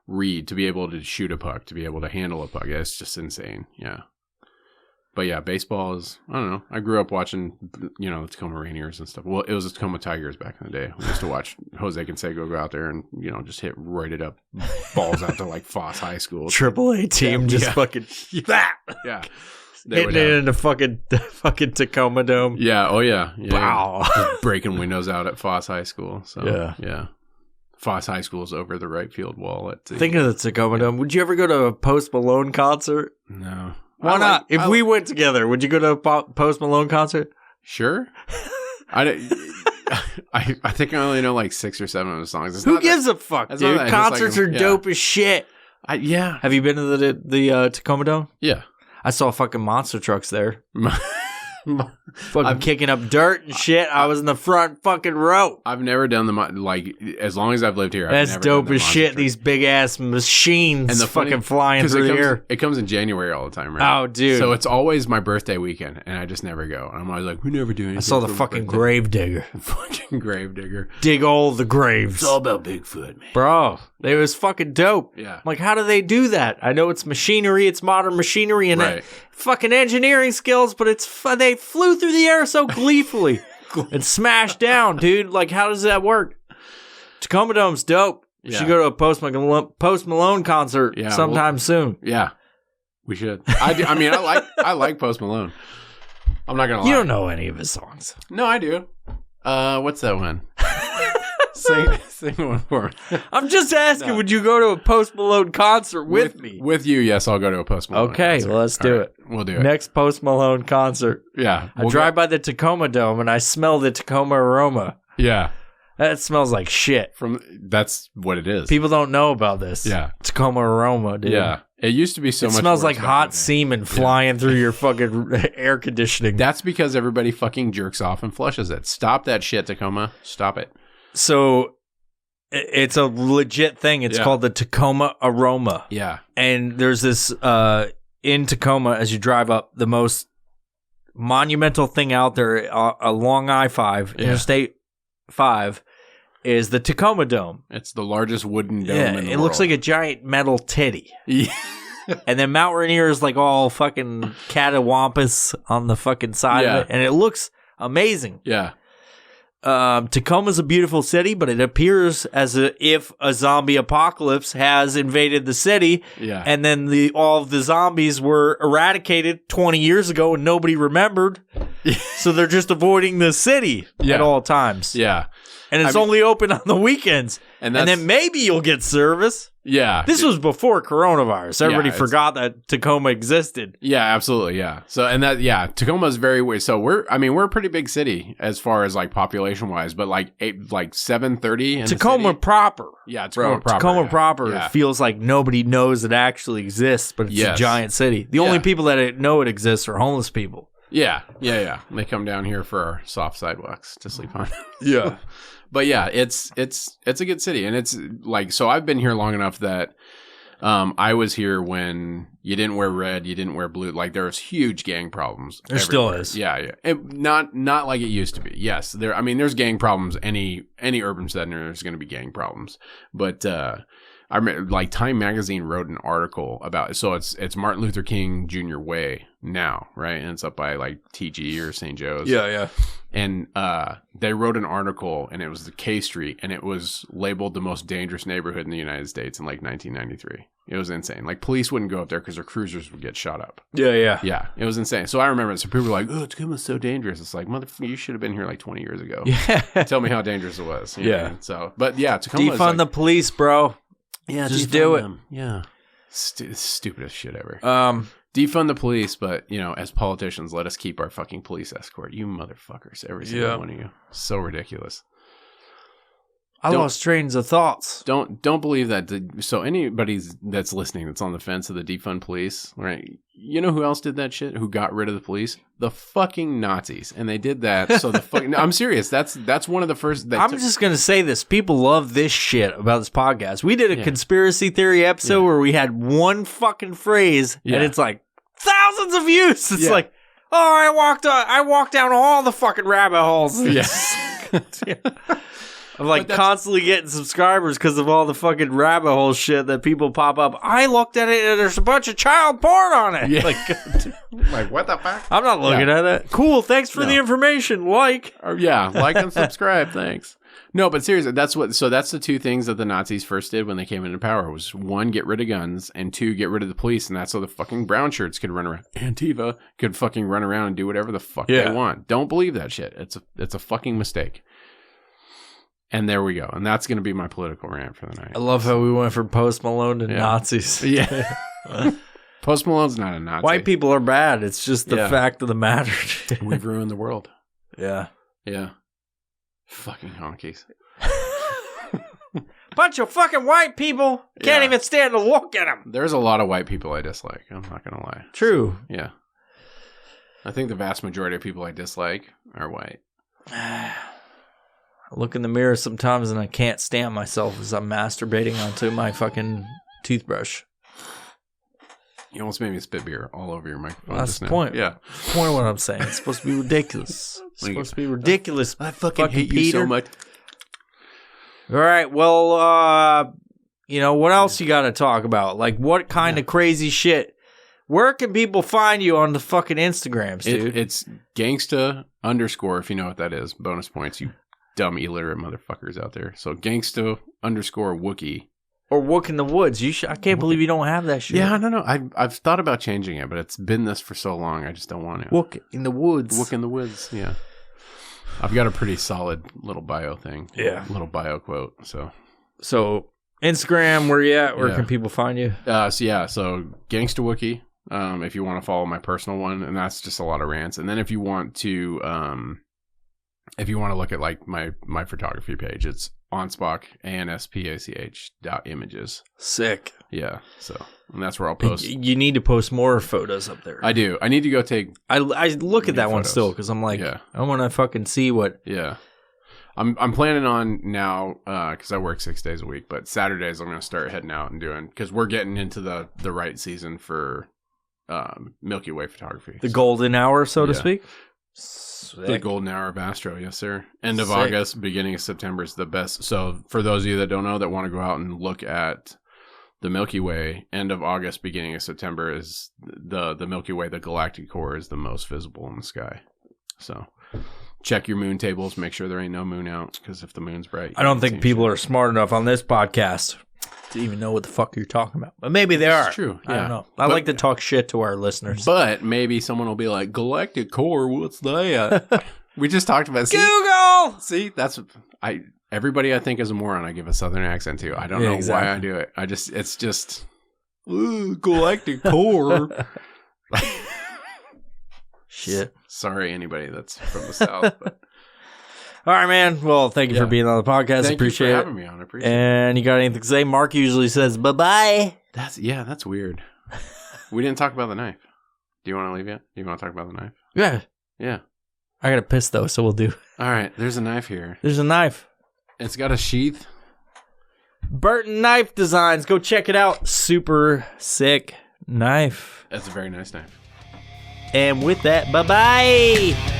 Speaker 2: read, to be able to shoot a puck, to be able to handle a puck. Yeah, it's just insane. Yeah. But yeah, baseball is, I don't know. I grew up watching, the Tacoma Rainiers and stuff. Well, it was the Tacoma Tigers back in the day. We used to watch Jose Canseco go out there and, just hit roided up balls out to like Foss High School.
Speaker 3: AAA team fucking that.
Speaker 2: Yeah.
Speaker 3: Hitting it in the fucking Tacoma Dome.
Speaker 2: Yeah. Oh, yeah.
Speaker 3: Wow.
Speaker 2: Just breaking windows out at Foss High School. So, yeah. Foss High School is over the right field wall.
Speaker 3: Thinking of the Tacoma Dome, would you ever go to a Post Malone concert?
Speaker 2: No.
Speaker 3: Why not? If we went together, would you go to a Post Malone concert?
Speaker 2: Sure. I think I only know like 6 or 7 of the songs.
Speaker 3: Who gives a fuck, dude? Concerts are dope as shit.
Speaker 2: Yeah.
Speaker 3: Have you been to the Tacoma Dome?
Speaker 2: Yeah.
Speaker 3: I saw fucking monster trucks there. Fucking kicking up dirt and shit. I was in the front fucking row.
Speaker 2: I've never done as long as I've lived here.
Speaker 3: That's dope as shit. Truck. These big ass machines and fucking flying through the air.
Speaker 2: It comes in January all the time, right?
Speaker 3: Oh, dude.
Speaker 2: So it's always my birthday weekend, and I just never go. And I'm always like, we never do anything.
Speaker 3: I saw the fucking grave digger.
Speaker 2: Fucking grave digger.
Speaker 3: Dig all the graves.
Speaker 2: It's all about Bigfoot, man.
Speaker 3: Bro, it was fucking dope.
Speaker 2: Yeah.
Speaker 3: Like, how do they do that? I know it's machinery, it's modern machinery, and fucking engineering skills, but they flew through the air so gleefully and smashed down, dude. Like, how does that work? Tacoma Dome's dope. You should go to a Post Malone concert sometime soon.
Speaker 2: Yeah, we should. I like Post Malone. I'm not gonna lie.
Speaker 3: You don't know any of his songs.
Speaker 2: No, I do. What's that one? Sing one for me.
Speaker 3: I'm just asking, would you go to a Post Malone concert with me?
Speaker 2: With you, yes, I'll go to a Post Malone concert.
Speaker 3: Well, let's do it.
Speaker 2: We'll do it.
Speaker 3: Next Post Malone concert.
Speaker 2: Yeah.
Speaker 3: I drive by the Tacoma Dome and I smell the Tacoma aroma.
Speaker 2: Yeah.
Speaker 3: That smells like shit.
Speaker 2: That's what it is.
Speaker 3: People don't know about this.
Speaker 2: Yeah.
Speaker 3: Tacoma aroma, dude.
Speaker 2: Yeah. It used to be so much.
Speaker 3: It smells
Speaker 2: more
Speaker 3: like hot semen flying through your fucking air conditioning.
Speaker 2: That's because everybody fucking jerks off and flushes it. Stop that shit, Tacoma. Stop it.
Speaker 3: So it's a legit thing. It's called the Tacoma aroma.
Speaker 2: Yeah.
Speaker 3: And there's this in Tacoma, as you drive up, the most monumental thing out there along I-5, Interstate 5, is the Tacoma Dome.
Speaker 2: It's the largest wooden dome in the world.
Speaker 3: It looks like a giant metal titty.
Speaker 2: Yeah.
Speaker 3: And then Mount Rainier is like all fucking catawampus on the fucking side of it. And it looks amazing.
Speaker 2: Yeah.
Speaker 3: Tacoma's a beautiful city, but it appears as if a zombie apocalypse has invaded the city.
Speaker 2: Yeah.
Speaker 3: And then all of the zombies were eradicated 20 years ago and nobody remembered. So they're just avoiding the city at all times.
Speaker 2: Yeah.
Speaker 3: And it's only open on the weekends. And then maybe you'll get service.
Speaker 2: Yeah.
Speaker 3: This was before coronavirus. Everybody forgot that Tacoma existed.
Speaker 2: Yeah, absolutely. Yeah. So, Tacoma is very weird. So we're a pretty big city as far as like population wise, but like 730 in
Speaker 3: Tacoma proper.
Speaker 2: Yeah, Tacoma proper.
Speaker 3: Tacoma proper feels like nobody knows it actually exists, but it's a giant city. The only people that know it exists are homeless people.
Speaker 2: Yeah. They come down here for our soft sidewalks to sleep on.
Speaker 3: Yeah.
Speaker 2: But yeah, it's a good city, and it's like, so I've been here long enough that I was here when you didn't wear red, you didn't wear blue. Like there was huge gang problems.
Speaker 3: There still is.
Speaker 2: Yeah. Not like it used to be. Yes, there's gang problems. Any urban center, there's going to be gang problems. But I remember, like, Time Magazine wrote an article about, so it's Martin Luther King Jr. Way now, right? And it's up by like TG or St. Joe's.
Speaker 3: Yeah.
Speaker 2: And they wrote an article, and it was the K Street, and it was labeled the most dangerous neighborhood in the United States in like 1993. It was insane. Like, police wouldn't go up there because their cruisers would get shot up.
Speaker 3: Yeah.
Speaker 2: Yeah, it was insane. So I remember it. So people were like, "Oh, Tacoma's so dangerous." It's like, motherfucker, you should have been here like 20 years ago.
Speaker 3: Yeah.
Speaker 2: Tell me how dangerous it was. You know? So, but yeah, Tacoma
Speaker 3: defund
Speaker 2: like,
Speaker 3: the police, bro.
Speaker 2: Yeah,
Speaker 3: just do it.
Speaker 2: Them. Yeah, stupidest shit ever. Defund the police, but as politicians, let us keep our fucking police escort. You motherfuckers, every single one of you. So ridiculous.
Speaker 3: I lost trains of thoughts.
Speaker 2: Don't believe that. So anybody that's listening that's on the fence of the defund police, right? You know who else did that shit? Who got rid of the police? The fucking Nazis, and they did that. So the fucking. No, I'm serious. That's one of the first. I'm
Speaker 3: just gonna say this. People love this shit about this podcast. We did a conspiracy theory episode where we had one fucking phrase, and it's like thousands of views. It's like, I walked down all the fucking rabbit holes.
Speaker 2: Yes.
Speaker 3: I'm like constantly getting subscribers because of all the fucking rabbit hole shit that people pop up. I looked at it and there's a bunch of child porn on it.
Speaker 2: Yeah. Like what the fuck?
Speaker 3: I'm not looking at it. Cool. Thanks for the information. Like
Speaker 2: and subscribe. Thanks. No, but seriously, that's the two things that the Nazis first did when they came into power was, one, get rid of guns, and two, get rid of the police. And that's so the fucking brown shirts could run around. Antifa could fucking run around and do whatever the fuck they want. Don't believe that shit. It's a fucking mistake. And there we go. And that's going to be my political rant for the night.
Speaker 3: I love how we went from Post Malone to Nazis.
Speaker 2: Yeah. Post Malone's not a Nazi.
Speaker 3: White people are bad. It's just the fact of the matter.
Speaker 2: We've ruined the world.
Speaker 3: Yeah.
Speaker 2: Yeah. Fucking honkies.
Speaker 3: Bunch of fucking white people. Can't even stand to look at them.
Speaker 2: There's a lot of white people I dislike. I'm not going to lie.
Speaker 3: True.
Speaker 2: Yeah. I think the vast majority of people I dislike are white.
Speaker 3: I look in the mirror sometimes and I can't stand myself as I'm masturbating onto my fucking toothbrush.
Speaker 2: You almost made me spit beer all over your microphone.
Speaker 3: That's the point.
Speaker 2: Yeah.
Speaker 3: That's the point of what I'm saying. It's supposed to be ridiculous. It's supposed to be ridiculous.
Speaker 2: I fucking hate you
Speaker 3: Peter.
Speaker 2: so much.
Speaker 3: All right. Well, what else you got to talk about? Like, what kind of crazy shit? Where can people find you on the fucking Instagrams, dude?
Speaker 2: It's gangsta_, if you know what that is. Bonus points, you dumb illiterate motherfuckers out there. So gangsta_ Wookie.
Speaker 3: Or Wook in the Woods. I can't believe you don't have that shit.
Speaker 2: Yeah, I don't know. I've thought about changing it, but it's been this for so long. I just don't want to.
Speaker 3: Wook in the Woods.
Speaker 2: Wook in the Woods. Yeah. I've got a pretty solid little bio thing.
Speaker 3: Yeah.
Speaker 2: Little bio quote. So
Speaker 3: Instagram, where you at? Where can people find you?
Speaker 2: So Gangsta Wookie. If you want to follow my personal one, and that's just a lot of rants. And then if you want to look at like my photography page, it's Anspach, ANSPACH.images.
Speaker 3: Sick.
Speaker 2: Yeah. So, and that's where I'll post.
Speaker 3: You need to post more photos up there.
Speaker 2: I do. I need to go take.
Speaker 3: I look at that one still because I'm like, I want to fucking see what.
Speaker 2: Yeah. I'm planning on now because I work 6 days a week, but Saturdays I'm going to start heading out and doing, because we're getting into the right season for Milky Way photography.
Speaker 3: The golden hour, so to speak. Sick.
Speaker 2: The golden hour of Astro, yes sir. End of August, beginning of September is the best. So for those of you that don't know, that want to go out and look at the Milky Way, end of August, beginning of September is the Milky Way. The galactic core is the most visible in the sky. So check your moon tables, make sure there ain't no moon out, because if the moon's bright,
Speaker 3: I don't think people are smart enough on this podcast to even know what the fuck you're talking about. But maybe they are.
Speaker 2: It's true. Yeah.
Speaker 3: I don't know. I like to talk shit to our listeners.
Speaker 2: But maybe someone will be like, galactic core, what's that? We just talked about
Speaker 3: Google!
Speaker 2: See, that's everybody I think is a moron. I give a southern accent to. I don't know why I do it. It's just galactic core.
Speaker 3: Shit.
Speaker 2: Sorry, anybody that's from the South. But.
Speaker 3: All right, man. Well, thank you for being on the podcast. Appreciate
Speaker 2: you for having me on. I appreciate it.
Speaker 3: And you got anything to say? Mark usually says bye-bye.
Speaker 2: That's weird. We didn't talk about the knife. Do you want to leave yet? Do you want to talk about the knife?
Speaker 3: Yeah.
Speaker 2: Yeah.
Speaker 3: I got to piss, though, so we'll do.
Speaker 2: All right. There's a knife here.
Speaker 3: There's a knife.
Speaker 2: It's got a sheath.
Speaker 3: Burton Knife Designs. Go check it out. Super sick knife.
Speaker 2: That's a very nice knife.
Speaker 3: And with that, bye-bye.